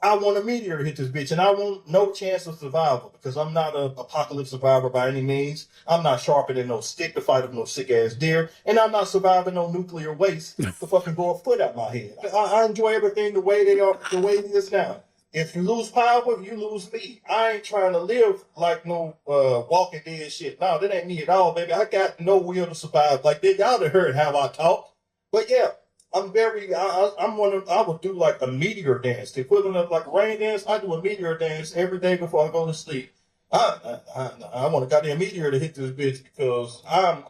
I want a meteor to hit this bitch, and I want no chance of survival because I'm not an apocalypse survivor by any means. I'm not sharpening no stick to fight up no sick ass deer, and I'm not surviving no nuclear waste to fucking grow a foot out my head. I enjoy everything the way they are, the way it is now. If you lose power, you lose me. I ain't trying to live like no Walking Dead shit. No, that ain't me at all, baby. I got no will to survive. Like y'all done heard how I talk, but yeah. I'm very. I'm one of. I would do like a meteor dance, the equivalent of like a rain dance. I do a meteor dance every day before I go to sleep. I want a goddamn meteor to hit this bitch because I'm.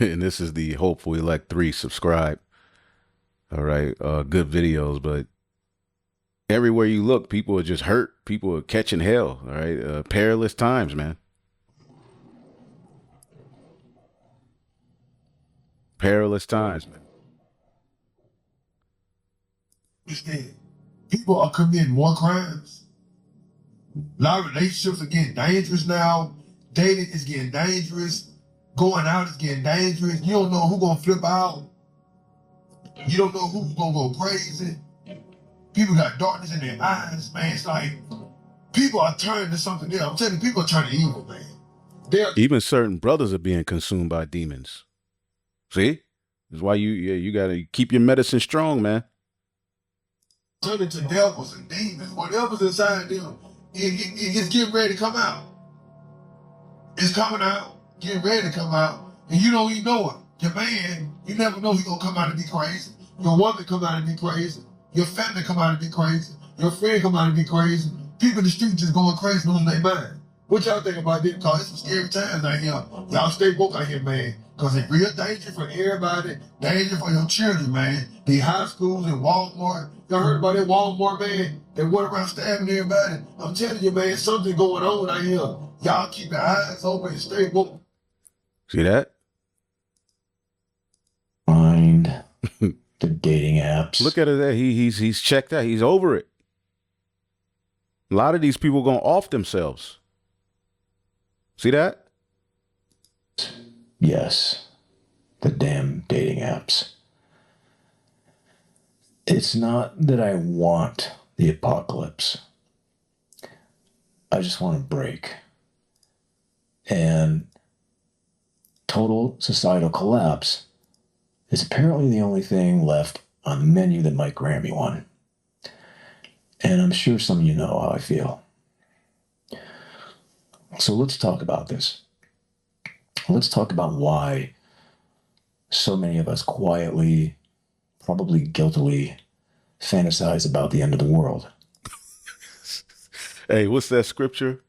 And this is the Hopeful Elect 3. Subscribe. All right. Good videos, but everywhere you look, people are just hurt. People are catching hell. All right. Perilous times, man. Perilous times, man. People are committing more crimes. A lot of relationships are getting dangerous now. Dating is getting dangerous. Going out is getting dangerous. You don't know who's gonna flip out. You don't know who's gonna go crazy. People got darkness in their eyes, man. It's like people are turning to something else. I'm telling you, people are turning evil, man. Even certain brothers are being consumed by demons. See? That's why you gotta keep your medicine strong, man. Turning to devils and demons, whatever's inside them, it's getting ready to come out. It's coming out, getting ready to come out, and you don't even know it. Your man, you never know he's gonna come out and be crazy. Your woman come out and be crazy. Your family come out and be crazy. Your friend come out and be crazy. People in the street just going crazy, losing their mind. What y'all think about this? Because it's some scary times out here. Y'all stay woke out here, man. Because it's real danger for everybody. Danger for your children, man. The high schools and Walmart. Y'all heard about that Walmart, man? They went around stabbing everybody. I'm telling you, man, something going on out here. Y'all keep your eyes open and stay woke. See that? Find the dating apps. Look at it there. He's checked out. He's over it. A lot of these people are going off themselves. See that? Yes. The damn dating apps. It's not that I want the apocalypse. I just want a break. And total societal collapse is apparently the only thing left on the menu that might grant me one. And I'm sure some of you know how I feel. So let's talk about this. Let's talk about why so many of us quietly, probably guiltily, fantasize about the end of the world. Hey, what's that scripture?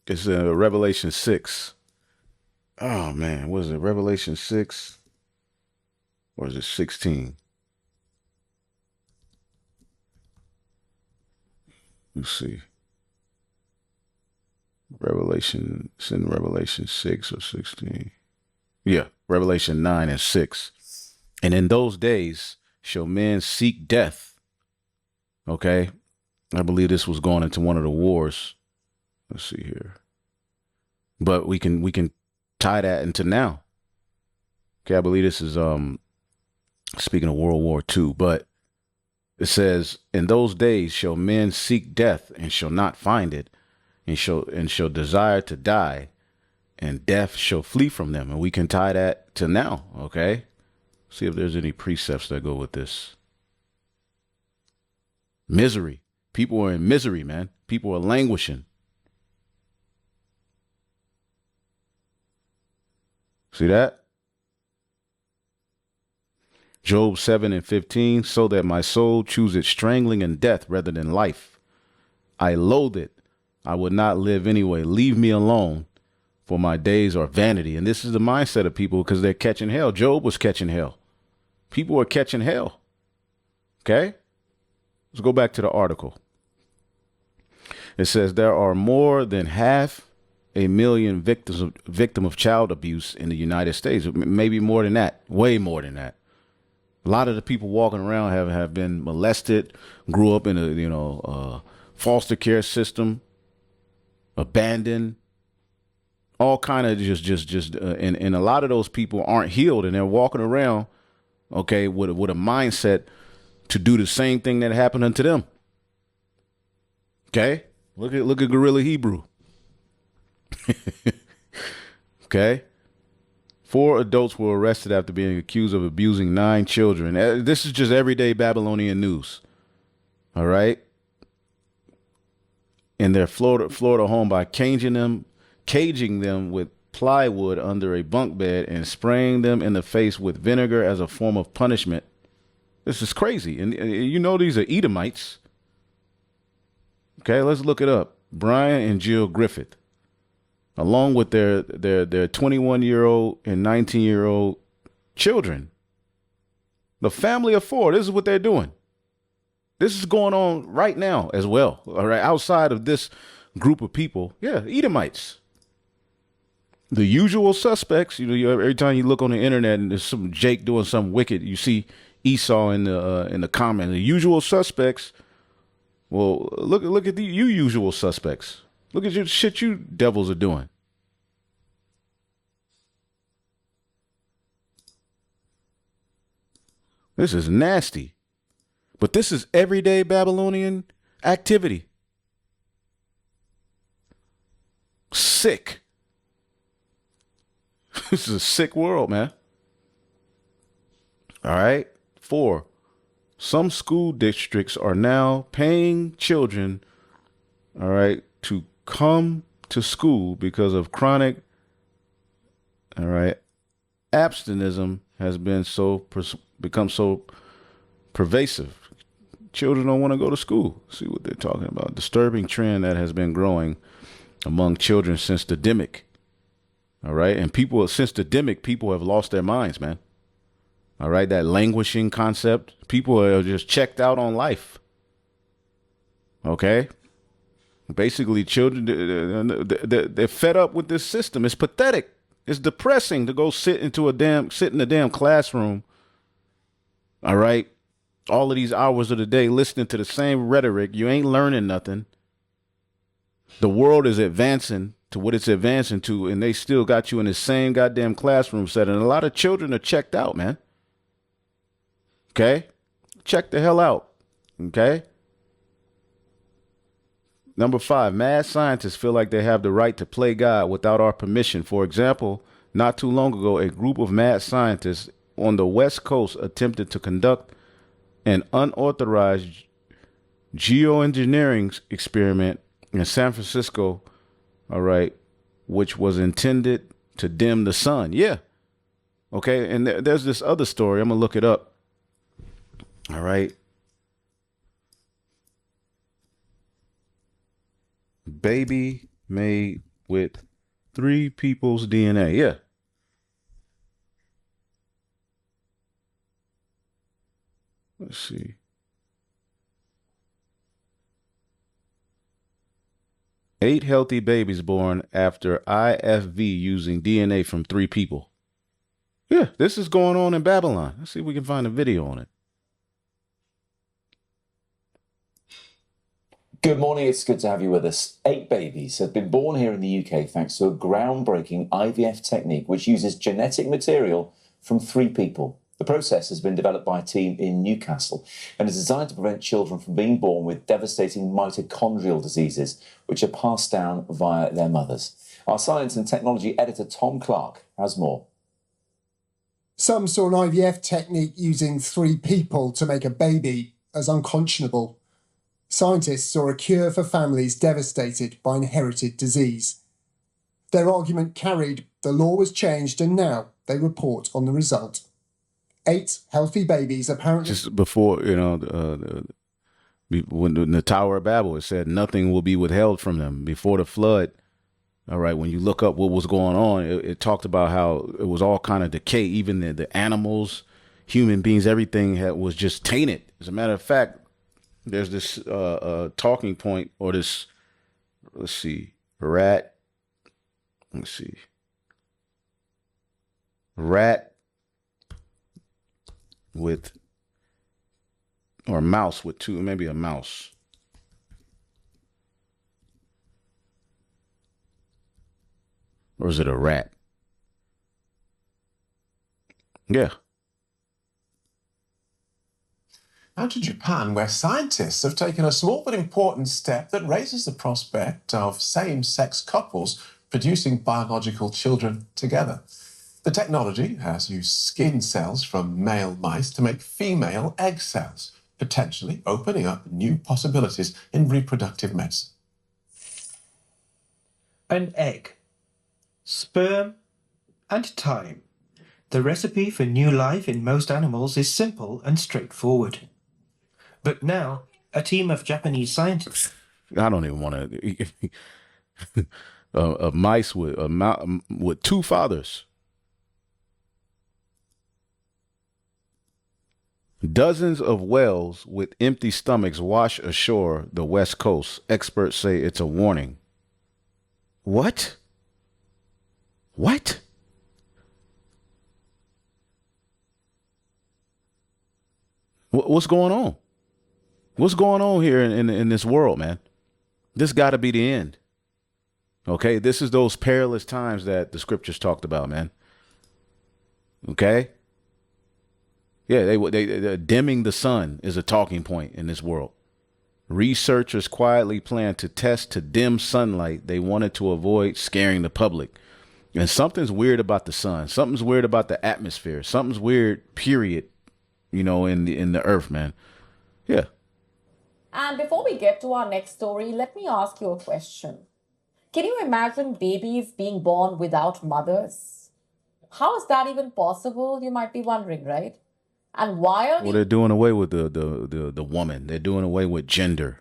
It's Revelation 6. Oh, man. What is it? Revelation 6? Or is it 16? Let's see. Revelation, it's in Revelation 6 or 16. Yeah, Revelation 9 and 6. And in those days shall men seek death. Okay. I believe this was going into one of the wars. Let's see here. But we can tie that into now. Okay, I believe this is speaking of World War II, but it says, in those days shall men seek death and shall not find it, and shall desire to die, and death shall flee from them. And we can tie that to now, okay? See if there's any precepts that go with this. Misery. People are in misery, man. People are languishing. See that? Job 7 and 15, so that my soul chooses strangling and death rather than life. I loathe it. I would not live anyway. Leave me alone, for my days are vanity. And this is the mindset of people because they're catching hell. Job was catching hell. People are catching hell. Okay? Let's go back to the article. It says there are more than 500,000 victims of child abuse in the United States. Maybe more than that. Way more than that. A lot of the people walking around have been molested, grew up in a foster care system, abandoned, all kind of and a lot of those people aren't healed, and they're walking around, okay, with a mindset to do the same thing that happened unto them. Okay? Look at Gorilla Hebrew. Okay? 4 adults were arrested after being accused of abusing 9 children. This is just everyday Babylonian news. All right? In their Florida home by caging them with plywood under a bunk bed and spraying them in the face with vinegar as a form of punishment. This is crazy. And you know these are Edomites. Okay, let's look it up. Brian and Jill Griffith, along with their 21-year-old and 19-year-old children. The family of 4, this is what they're doing. This is going on right now as well. All right, outside of this group of people, yeah, Edomites. The usual suspects. You know, every time you look on the internet and there's some Jake doing something wicked, you see Esau in the comment. The usual suspects. Well, look at you usual suspects. Look at your shit you devils are doing. This is nasty. But this is everyday Babylonian activity. Sick. This is a sick world, man. All right. 4. Some school districts are now paying children, all right, to come to school because of chronic, all right, abstinence has been become so pervasive. Children don't want to go to school. See what they're talking about. Disturbing trend that has been growing among children since the demic. All right. And since the demic, people have lost their minds, man. All right. That languishing concept. People are just checked out on life. Okay. Basically, children, they're fed up with this system. It's pathetic. It's depressing to go sit in a damn classroom. All right. All of these hours of the day listening to the same rhetoric. You ain't learning nothing. The world is advancing to what it's advancing to, and they still got you in the same goddamn classroom setting. A lot of children are checked out, man. Okay? Check the hell out. Okay? Number 5, mad scientists feel like they have the right to play God without our permission. For example, not too long ago, a group of mad scientists on the West Coast attempted to conduct an unauthorized geoengineering experiment in San Francisco, all right, which was intended to dim the sun. Yeah. Okay. And there's this other story. I'm going to look it up. All right. Baby made with 3 people's DNA. Yeah. Let's see. Eight healthy babies born after IFV using DNA from 3 people. Yeah, this is going on in Babylon. Let's see if we can find a video on it. Good morning. It's good to have you with us. 8 babies have been born here in the UK thanks to a groundbreaking IVF technique which uses genetic material from 3 people. The process has been developed by a team in Newcastle and is designed to prevent children from being born with devastating mitochondrial diseases, which are passed down via their mothers. Our science and technology editor, Tom Clark, has more. Some saw an IVF technique using 3 people to make a baby as unconscionable. Scientists saw a cure for families devastated by inherited disease. Their argument carried, the law was changed, and now they report on the result. 8 healthy babies apparently... Just before, when in the Tower of Babel, it said nothing will be withheld from them. Before the flood, all right, when you look up what was going on, it talked about how it was all kind of decay. Even the animals, human beings, everything was just tainted. As a matter of fact, there's this talking point or this, let's see, rat with, or mouse with 2, maybe a mouse. Or is it a rat? Yeah. Now to Japan, where scientists have taken a small but important step that raises the prospect of same-sex couples producing biological children together. The technology has used skin cells from male mice to make female egg cells, potentially opening up new possibilities in reproductive medicine. An egg, sperm, and time. The recipe for new life in most animals is simple and straightforward. But now, a team of Japanese scientists... I don't even want to... mice with two fathers. Dozens of whales with empty stomachs wash ashore the West Coast. Experts say it's a warning. What? What? What's going on? What's going on here in this world, man? This got to be the end. Okay, this is those perilous times that the scriptures talked about, man. Okay? Yeah, they dimming the sun is a talking point in this world. Researchers quietly planned to test to dim sunlight. They wanted to avoid scaring the public. And something's weird about the sun. Something's weird about the atmosphere. Something's weird, period, you know, in the earth, man. Yeah. And before we get to our next story, let me ask you a question. Can you imagine babies being born without mothers? How is that even possible, you might be wondering, right? And why are Well, they're doing away with the woman. They're doing away with gender.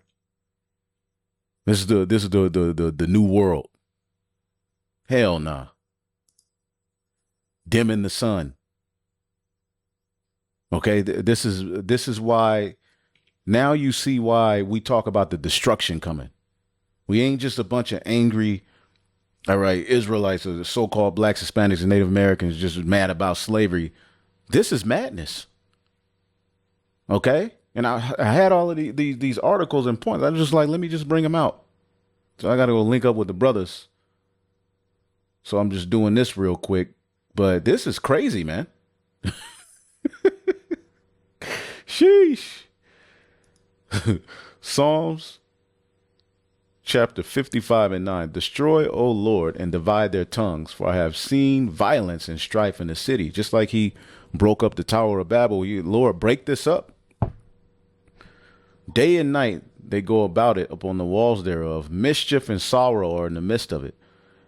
This is the new world. Hell nah. Dimming the sun. Okay, this is why now you see why we talk about the destruction coming. We ain't just a bunch of angry, all right, Israelites or the so-called blacks, Hispanics, and Native Americans just mad about slavery. This is madness. Okay? And I had all of these articles and points. I was just like, let me just bring them out. So I got to go link up with the brothers. So I'm just doing this real quick. But this is crazy, man. Sheesh. Psalms chapter 55 and 9. Destroy, O Lord, and divide their tongues, for I have seen violence and strife in the city. Just like he broke up the Tower of Babel, Lord, break this up. Day and night they go about it upon the walls thereof. Mischief and sorrow are in the midst of it.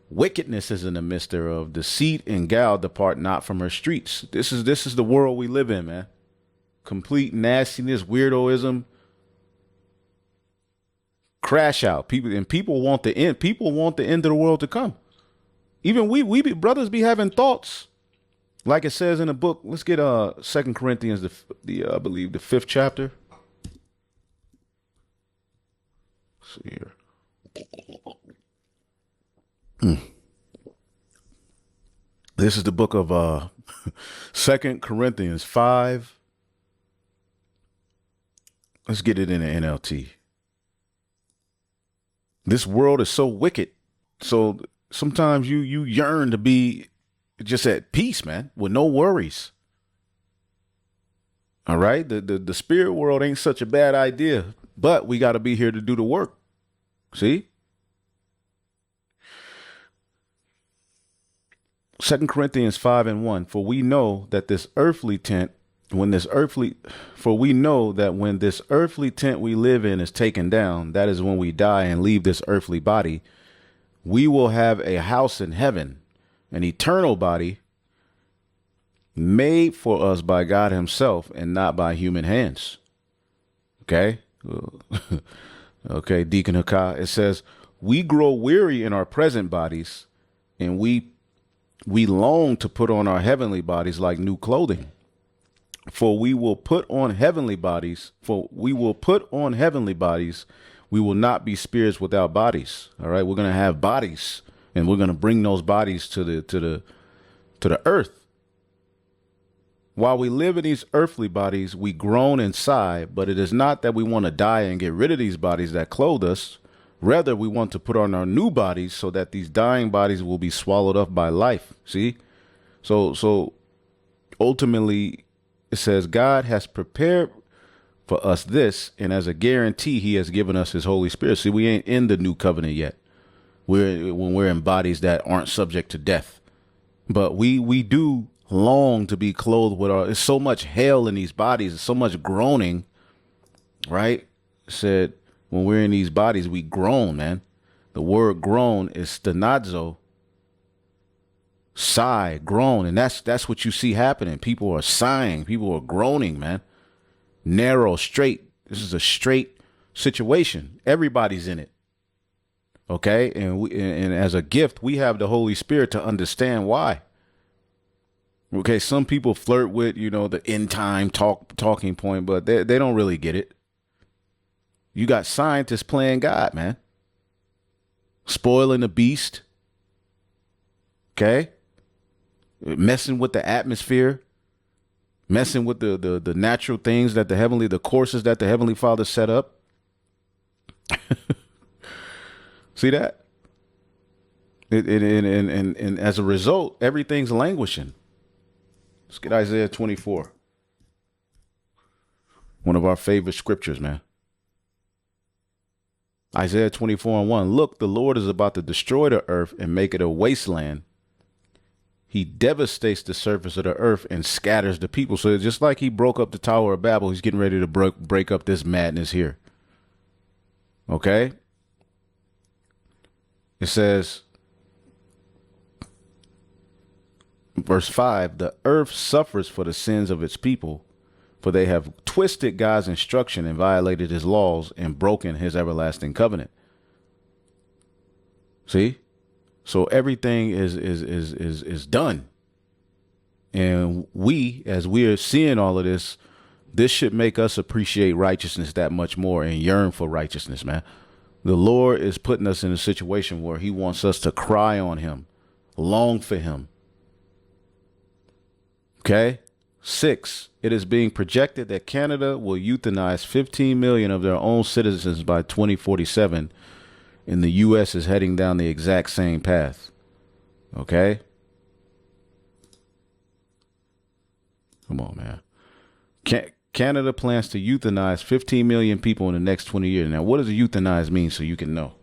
Wickedness is in the midst thereof. Deceit and guile depart not from her streets. This is the world we live in, man. Complete nastiness, weirdoism. Crash out. People want the end. People want the end of the world to come. Even we brothers be having thoughts. Like it says in the book. Let's get 2 Corinthians, I believe the 5th chapter. Let's see here. This is the book of 2 Corinthians 5. Let's get it in the NLT. This world is so wicked. So sometimes you yearn to be just at peace, man, with no worries. All right. The spirit world ain't such a bad idea, but we got to be here to do the work. See? 2 Corinthians 5 and 1. For we know that when this earthly tent we live in is taken down, that is when we die and leave this earthly body, we will have a house in heaven, an eternal body made for us by God himself and not by human hands. Okay. Okay. Deacon Hakah, it says, we grow weary in our present bodies and we long to put on our heavenly bodies like new clothing. For we will put on heavenly bodies. We will not be spirits without bodies. All right. We're going to have bodies and we're going to bring those bodies to the earth. While we live in these earthly bodies, we groan and sigh, but it is not that we want to die and get rid of these bodies that clothe us. Rather, we want to put on our new bodies so that these dying bodies will be swallowed up by life. See? So ultimately, it says God has prepared for us this, and as a guarantee, he has given us his Holy Spirit. See, we ain't in the new covenant yet. We're in bodies that aren't subject to death, but we do long to be clothed with there's so much hell in these bodies, there's so much groaning, right? It said when we're in these bodies, we groan, man. The word groan is stenazo, sigh, groan, and that's what you see happening. People are sighing, people are groaning, man. Narrow, straight. This is a straight situation. Everybody's in it. Okay, and as a gift, we have the Holy Spirit to understand why. Okay, some people flirt with, the end time talking point, but they don't really get it. You got scientists playing God, man. Spoiling the beast. Okay, messing with the atmosphere. Messing with the natural things that the courses that the Heavenly Father set up. See that? And as a result, everything's languishing. Let's get Isaiah 24. One of our favorite scriptures, man. Isaiah 24:1. Look, the Lord is about to destroy the earth and make it a wasteland. He devastates the surface of the earth and scatters the people. So just like he broke up the Tower of Babel, he's getting ready to break up this madness here. Okay? It says, verse 5, the earth suffers for the sins of its people, for they have twisted God's instruction and violated his laws and broken his everlasting covenant. See? So everything is done. And as we are seeing all of this, this should make us appreciate righteousness that much more and yearn for righteousness, man. The Lord is putting us in a situation where he wants us to cry on him, long for him. Okay. 6, it is being projected that Canada will euthanize 15 million of their own citizens by 2047. And the U.S. is heading down the exact same path. Okay? Come on, man. Canada plans to euthanize 15 million people in the next 20 years. Now, what does euthanize mean so you can know?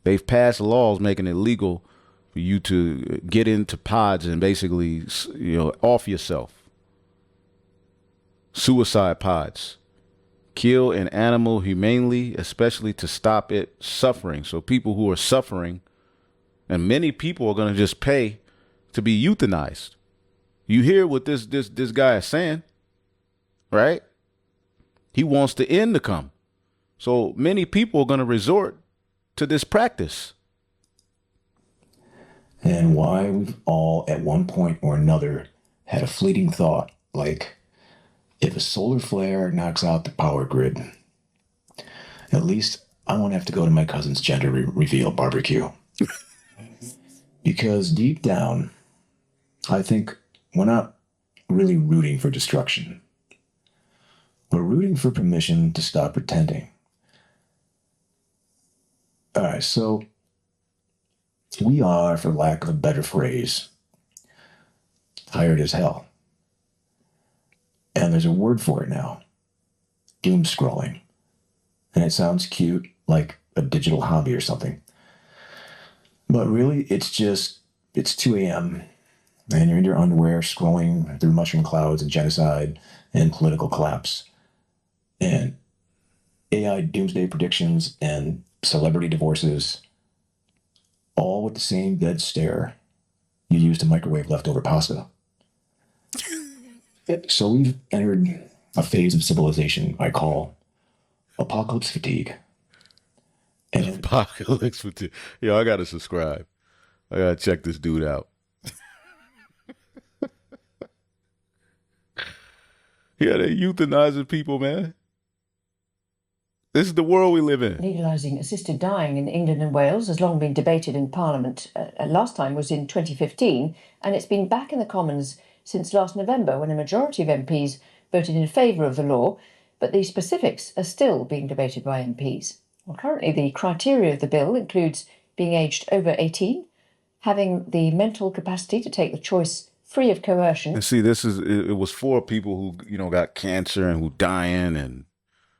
They've passed laws making it legal for you to get into pods and basically, off yourself. Suicide pods. Kill an animal humanely, especially to stop it suffering. So people who are suffering, and many people are going to just pay to be euthanized. You hear what this guy is saying, right? He wants the end to come. So many people are going to resort to this practice. And why we've all at one point or another had a fleeting thought like, if a solar flare knocks out the power grid, at least I won't have to go to my cousin's gender reveal barbecue. Because deep down, I think we're not really rooting for destruction. We're rooting for permission to stop pretending. All right, so we are, for lack of a better phrase, tired as hell. And there's a word for it now. Doom scrolling. And it sounds cute, like a digital hobby or something. But really, it's 2 a.m. and you're in your underwear scrolling through mushroom clouds and genocide and political collapse. And AI doomsday predictions and celebrity divorces, all with the same dead stare you use to microwave leftover pasta. So we've entered a phase of civilization I call apocalypse fatigue. And Apocalypse fatigue. Yo, I gotta subscribe. I gotta check this dude out. Yeah, they're euthanizing people, man. This is the world we live in. Legalising assisted dying in England and Wales has long been debated in Parliament. Last time was in 2015, and it's been back in the Commons since last November, when a majority of MPs voted in favour of the law, but the specifics are still being debated by MPs. Well, currently the criteria of the bill includes being aged over 18, having the mental capacity to take the choice free of coercion. And see, it was for people who, you know, got cancer and who dying and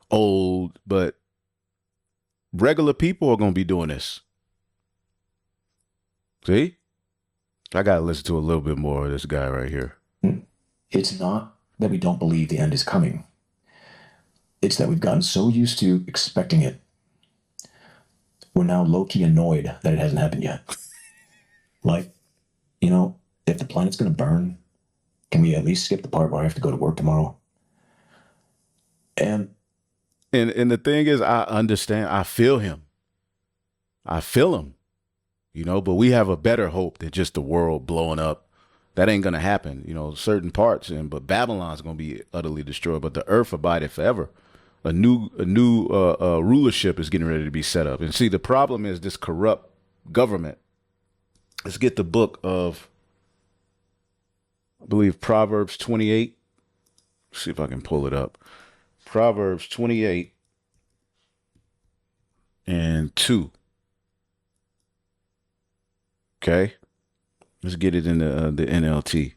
old, but regular people are going to be doing this. See? I got to listen to a little bit more of this guy right here. It's not that we don't believe the end is coming. It's that we've gotten so used to expecting it. We're now low-key annoyed that it hasn't happened yet. Like, you know, if the planet's going to burn, can we at least skip the part where I have to go to work tomorrow? And the thing is, I understand. I feel him. You know, but we have a better hope than just the world blowing up. That ain't going to happen, you know, certain parts. But Babylon's going to be utterly destroyed. But the earth abideth forever. A new rulership is getting ready to be set up. And see, the problem is this corrupt government. Let's get the book of, I believe, Proverbs 28. Let's see if I can pull it up. Proverbs 28 and 2. Okay. Let's get it in the NLT.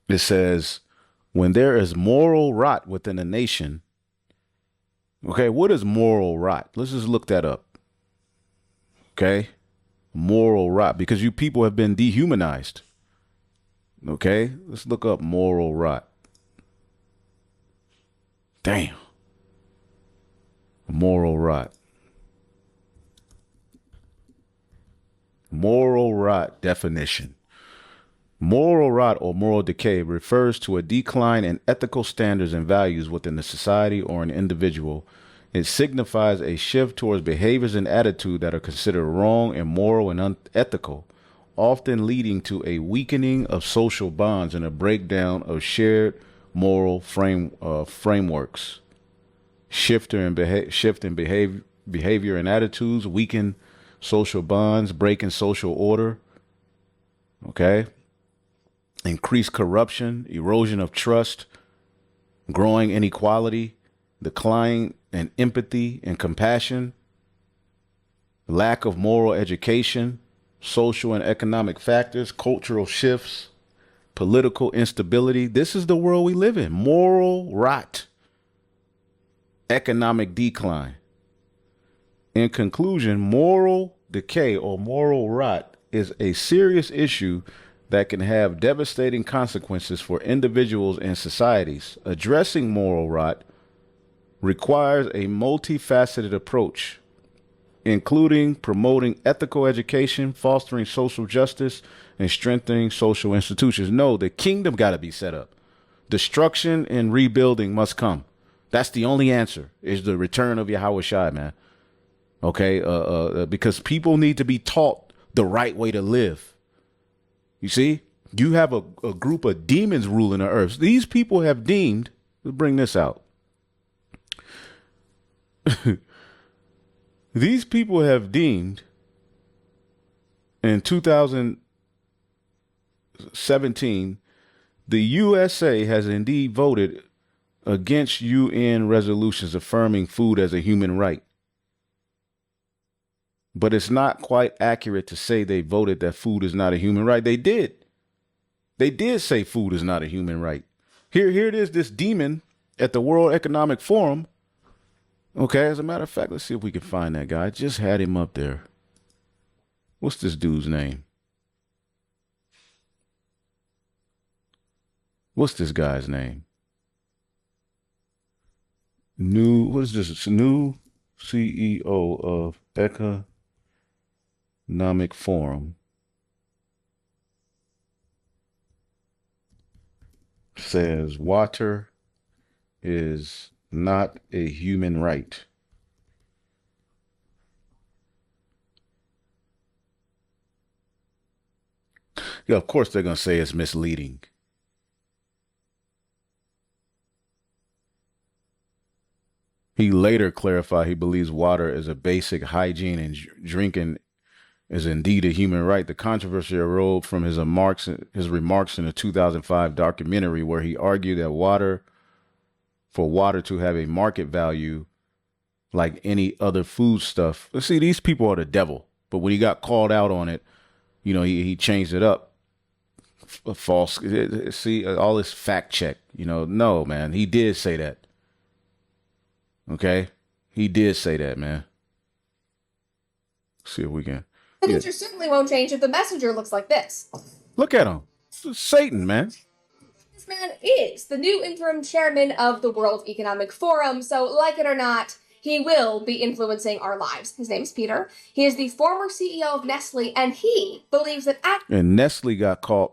It says, when there is moral rot within a nation. Okay, what is moral rot? Let's just look that up. Okay. Moral rot, because you people have been dehumanized. Okay, let's look up moral rot. Damn. Moral rot. Moral rot definition. Moral rot or moral decay refers to a decline in ethical standards and values within the society or an individual. It signifies a shift towards behaviors and attitude that are considered wrong, immoral, and unethical, often leading to a weakening of social bonds and a breakdown of shared moral frameworks. Shift in behavior and attitudes, weaken social bonds, breaking social order. Okay. Increased corruption, erosion of trust, growing inequality, decline in empathy and compassion, lack of moral education, social and economic factors, cultural shifts, political instability. This is the world we live in. Moral rot, economic decline. In conclusion, moral decay or moral rot is a serious issue that can have devastating consequences for individuals and societies. Addressing moral rot requires a multifaceted approach, including promoting ethical education, fostering social justice, and strengthening social institutions. No, the kingdom got to be set up. Destruction and rebuilding must come. That's the only answer, is the return of Yahweh Shai, man. Okay, because people need to be taught the right way to live. You see, you have a group of demons ruling the earth. These people have deemed, let's bring this out. These people have deemed in 2017, the USA has indeed voted against UN resolutions affirming food as a human right. But it's not quite accurate to say they voted that food is not a human right. They did. They did say food is not a human right. Here it is, this demon at the World Economic Forum. Okay, as a matter of fact, let's see if we can find that guy. I just had him up there. What's this dude's name? What's this guy's name? What is this? New CEO of Economic Forum says water is not a human right. Yeah, of course they're going to say it's misleading. He later clarified he believes water is a basic hygiene and drinking is indeed a human right. The controversy arose from his remarks in the 2005 documentary where he argued that for water to have a market value like any other food stuff. See, these people are the devil. But when he got called out on it, you know, he changed it up. false. See, all this fact check. No, man. He did say that. Okay, he did say that, man. See if we can. The future certainly won't change if the messenger looks like this. Look at him. It's Satan, man. This man is the new interim chairman of the World Economic Forum, so like it or not, he will be influencing our lives. His name is Peter. He is the former CEO of Nestle, and he believes that And Nestle got caught,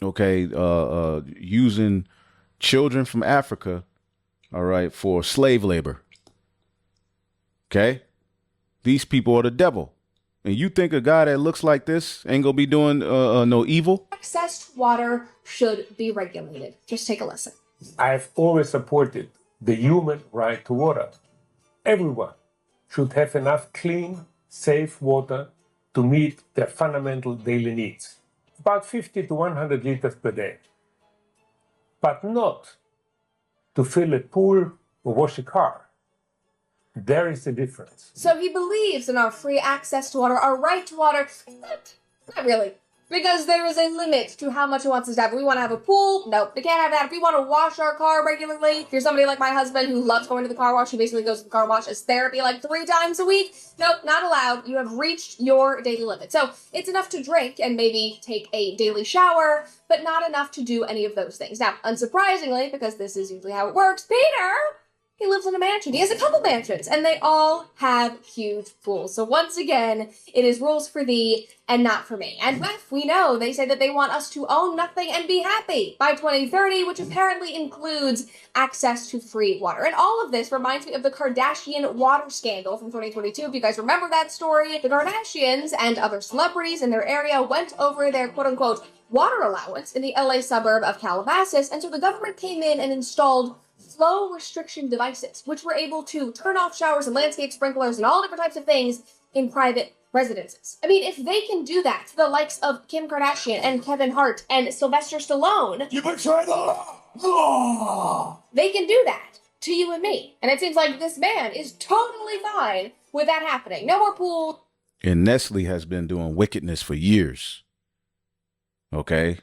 using children from Africa, all right, for slave labor. Okay? These people are the devil. And you think a guy that looks like this ain't gonna be doing no evil? access to water should be regulated. Just take a listen. I've always supported the human right to water. Everyone should have enough clean, safe water to meet their fundamental daily needs. About 50 to 100 liters per day. But not to fill a pool or wash a car. There is a difference. So he believes in our free access to water, our right to water, but not really. Because there is a limit to how much he wants us to have. If we want to have a pool, nope, we can't have that. If we want to wash our car regularly, if you're somebody like my husband who loves going to the car wash, who basically goes to the car wash as therapy like 3 times a week, nope, not allowed. You have reached your daily limit. So it's enough to drink and maybe take a daily shower, but not enough to do any of those things. Now, unsurprisingly, because this is usually how it works, Peter, he lives in a mansion. He has a couple mansions, and they all have huge pools. So once again, it is rules for thee and not for me. And if we know, they say that they want us to own nothing and be happy by 2030, which apparently includes access to free water. And all of this reminds me of the Kardashian water scandal from 2022. If you guys remember that story, the Kardashians and other celebrities in their area went over their quote-unquote water allowance in the LA suburb of Calabasas, and so the government came in and installed flow restriction devices, which were able to turn off showers and landscape sprinklers and all different types of things in private residences. I mean, if they can do that to the likes of Kim Kardashian and Kevin Hart and Sylvester Stallone, You betray the law! they can do that to you and me. And it seems like this man is totally fine with that happening. No more pool. And Nestle has been doing wickedness for years. Okay?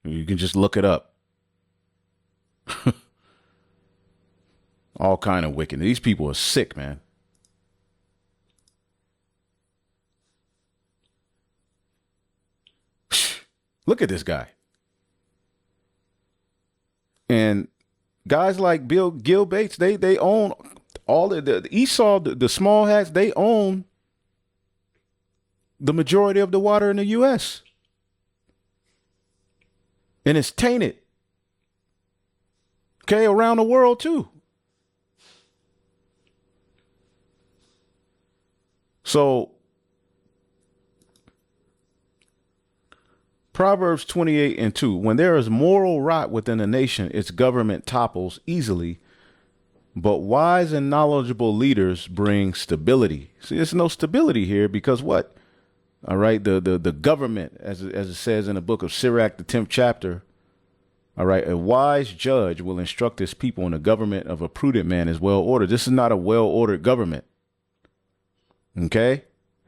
You can just look it up. All kind of wickedness. These people are sick, man. Look at this guy. And guys like Gil Bates, they own all the Esau, the small hats, they own the majority of the water in the U.S. And it's tainted. Okay, around the world too. So, Proverbs 28:2, when there is moral rot within a nation, its government topples easily, but wise and knowledgeable leaders bring stability. See, there's no stability here because what? All right, the government, as it says in the book of Sirach, the 10th chapter, all right, a wise judge will instruct his people, and the government of a prudent man is well ordered. This is not a well-ordered government. Okay?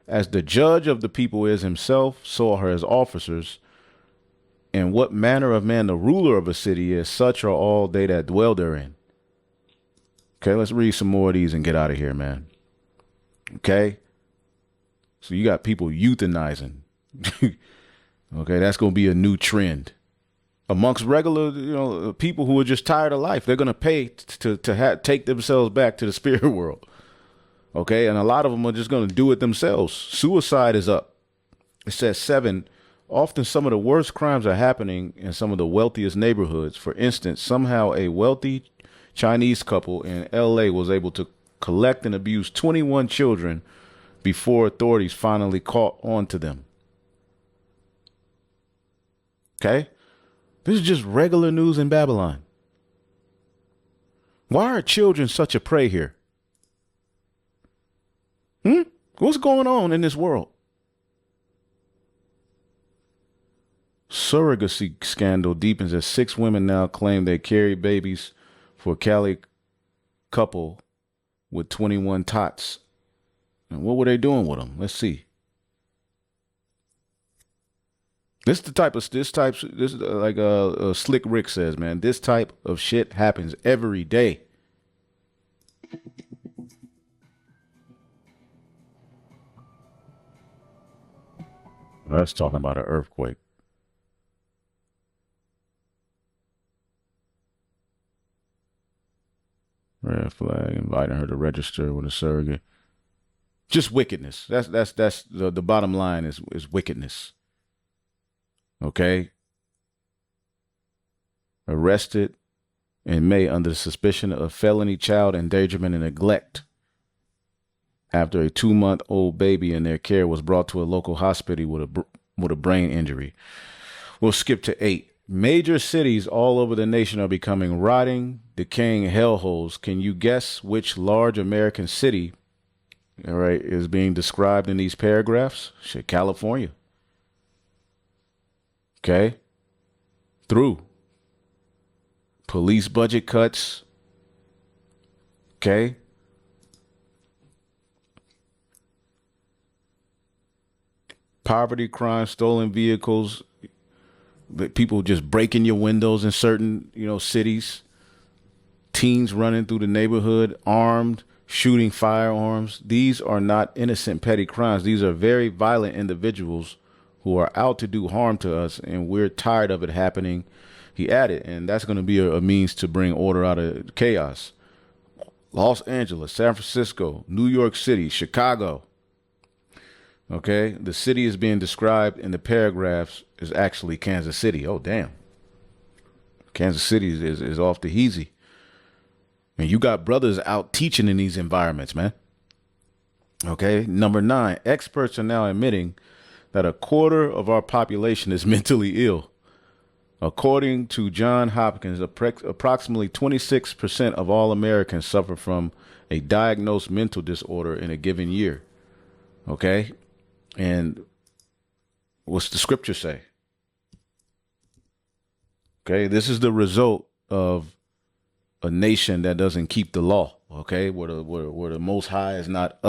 As the judge of the people is himself, so are his officers. And what manner of man the ruler of a city is, such are all they that dwell therein. Okay, let's read some more of these and get out of here, man. Okay? So you got people euthanizing. Okay, that's going to be a new trend. Amongst regular, people who are just tired of life, they're going to pay to take themselves back to the spirit world. Okay. And a lot of them are just going to do it themselves. Suicide is up. It says 7. Often some of the worst crimes are happening in some of the wealthiest neighborhoods. For instance, somehow a wealthy Chinese couple in LA was able to collect and abuse 21 children before authorities finally caught on to them. Okay. This is just regular news in Babylon. Why are children such a prey here? What's going on in this world? Surrogacy scandal deepens as 6 women now claim they carry babies for a Cali couple with 21 tots. And what were they doing with them? Let's see. This like Slick Rick says, man, this type of shit happens every day. That's talking about an earthquake. Red flag, inviting her to register with a surrogate. Just wickedness. That's the bottom line is wickedness. Okay. Arrested in May under suspicion of felony child endangerment and neglect after a 2-month-old baby in their care was brought to a local hospital with a brain injury. We'll skip to 8. Major cities all over the nation are becoming rotting, decaying hellholes. Can you guess which large American city, all right, is being described in these paragraphs? Shit, California. Okay. Through police budget cuts. Okay. Poverty, crime, stolen vehicles, people just breaking your windows in certain, cities. Teens running through the neighborhood, armed, shooting firearms. These are not innocent petty crimes. These are very violent individuals who are out to do harm to us, and we're tired of it happening. He added, and that's going to be a means to bring order out of chaos. Los Angeles, San Francisco, New York City, Chicago. Okay, the city is being described in the paragraphs is actually Kansas City. Oh, damn. Kansas City is off the heezy. And you got brothers out teaching in these environments, man. Okay, number 9, experts are now admitting that a quarter of our population is mentally ill. According to Johns Hopkins, approximately 26% of all Americans suffer from a diagnosed mental disorder in a given year. Okay? And what's the scripture say? Okay, this is the result of a nation that doesn't keep the law. Okay, where the Most High is not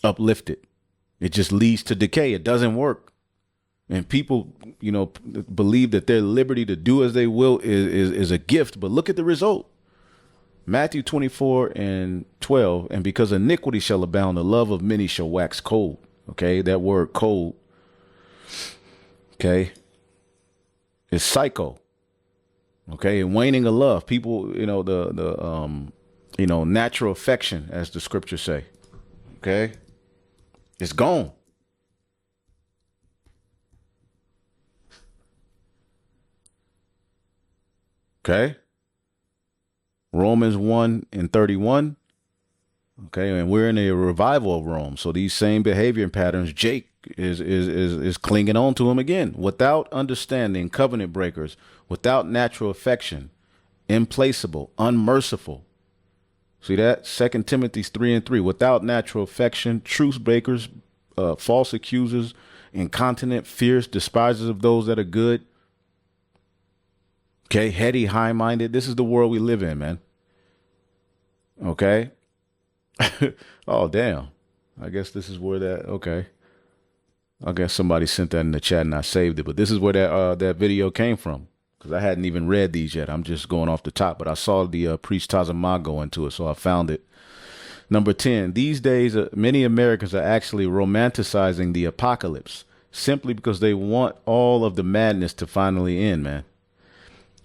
uplifted. It just leads to decay. It doesn't work, and people, believe that their liberty to do as they will is a gift. But look at the result. Matthew 24:12, and because iniquity shall abound, the love of many shall wax cold. Okay, that word cold, okay, is psycho. Okay, and waning of love. People, natural affection, as the scriptures say. Okay, it's gone. Okay. Romans 1:31. Okay, and we're in a revival of Rome. So these same behavior patterns, Jake is clinging on to him again. Without understanding, covenant breakers, without natural affection, implacable, unmerciful. See that? 2 Timothy 3:3. Without natural affection, truce breakers, false accusers, incontinent, fierce, despisers of those that are good. Okay, heady, high-minded. This is the world we live in, man. Okay. Oh, damn. I guess this is where that, okay. I guess somebody sent that in the chat and I saved it, but this is where that video came from, because I hadn't even read these yet. I'm just going off the top, but I saw the priest Tazama go into it, so I found it. Number 10, these days, many Americans are actually romanticizing the apocalypse simply because they want all of the madness to finally end, man.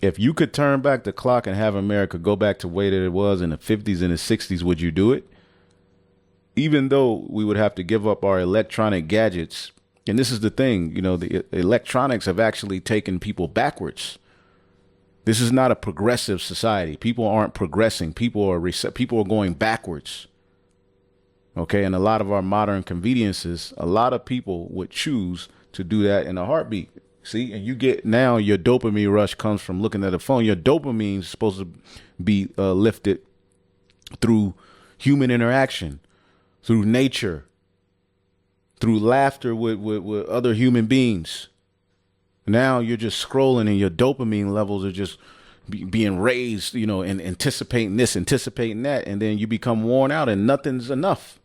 If you could turn back the clock and have America go back to the way that it was in the 50s and the 60s, would you do it? Even though we would have to give up our electronic gadgets. And this is the thing, the electronics have actually taken people backwards. This is not a progressive society. People aren't progressing. People are going backwards. Okay. And a lot of our modern conveniences, a lot of people would choose to do that in a heartbeat. See, and you get now your dopamine rush comes from looking at a phone. Your dopamine is supposed to be lifted through human interaction, through nature, through laughter with other human beings. Now you're just scrolling and your dopamine levels are just being raised, and anticipating this, anticipating that. And then you become worn out and nothing's enough.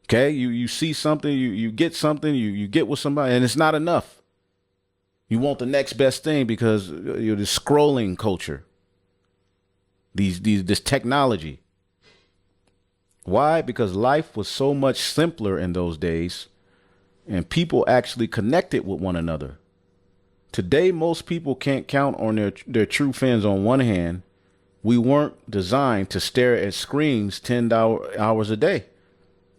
Okay, you see something, you get something, you get with somebody, and it's not enough. You want the next best thing because you're the scrolling culture. This technology. Why? Because life was so much simpler in those days, and people actually connected with one another. Today, most people can't count on their true friends on one hand. We weren't designed to stare at screens 10 hours a day.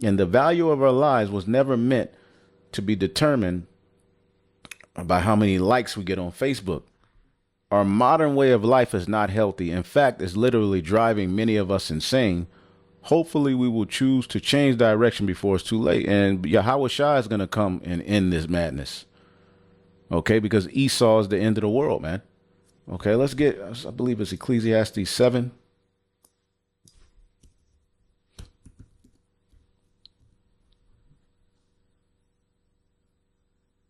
And the value of our lives was never meant to be determined by how many likes we get on Facebook. Our modern way of life is not healthy. In fact, it's literally driving many of us insane. Hopefully, we will choose to change direction before it's too late. And Yahweh Shai is going to come and end this madness. Okay, because Esau is the end of the world, man. Okay, let's get, I believe it's Ecclesiastes 7.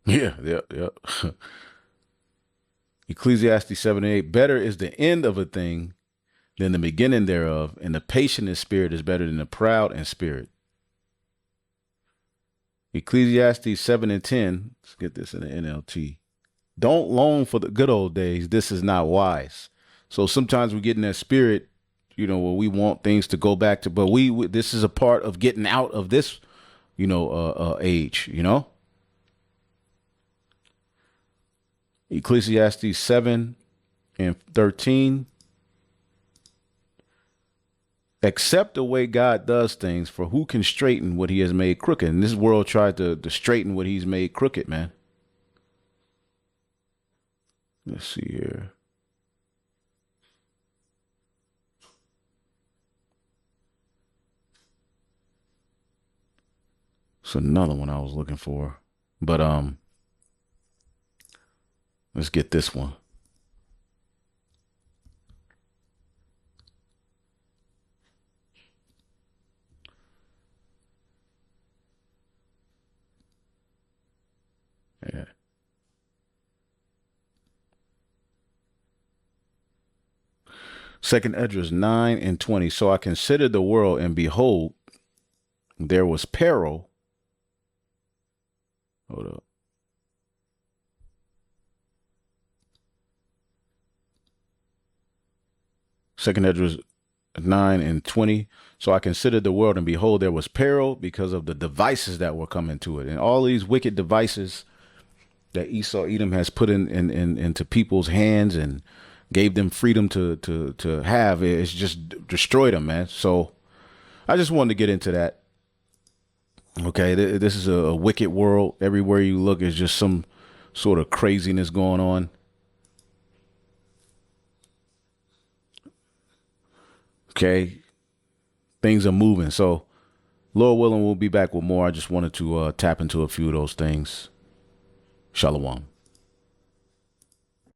Yeah. Ecclesiastes 7:8. Better is the end of a thing than the beginning thereof, and the patient in spirit is better than the proud in spirit. Ecclesiastes 7:10. Let's get this in the NLT. Don't long for the good old days. This is not wise. So sometimes we get in that spirit, where we want things to go back to, but this is a part of getting out of this, age, Ecclesiastes 7:13. Accept the way God does things, for who can straighten what he has made crooked? And this world tried to straighten what he's made crooked, man. Let's see here. It's another one I was looking for. But let's get this one. Yeah. Second Esdras 9:20. So I considered the world, and behold, there was peril. Hold up. Second Esdras 9:20. So I considered the world, and behold, there was peril because of the devices that were coming to it, and all these wicked devices that Esau Edom has put into people's hands and gave them freedom to have. It's just destroyed them, man. So I just wanted to get into that. Okay, this is a wicked world. Everywhere you look is just some sort of craziness going on. Okay, things are moving. So Lord willing, we'll be back with more. I just wanted to tap into a few of those things. Shalom.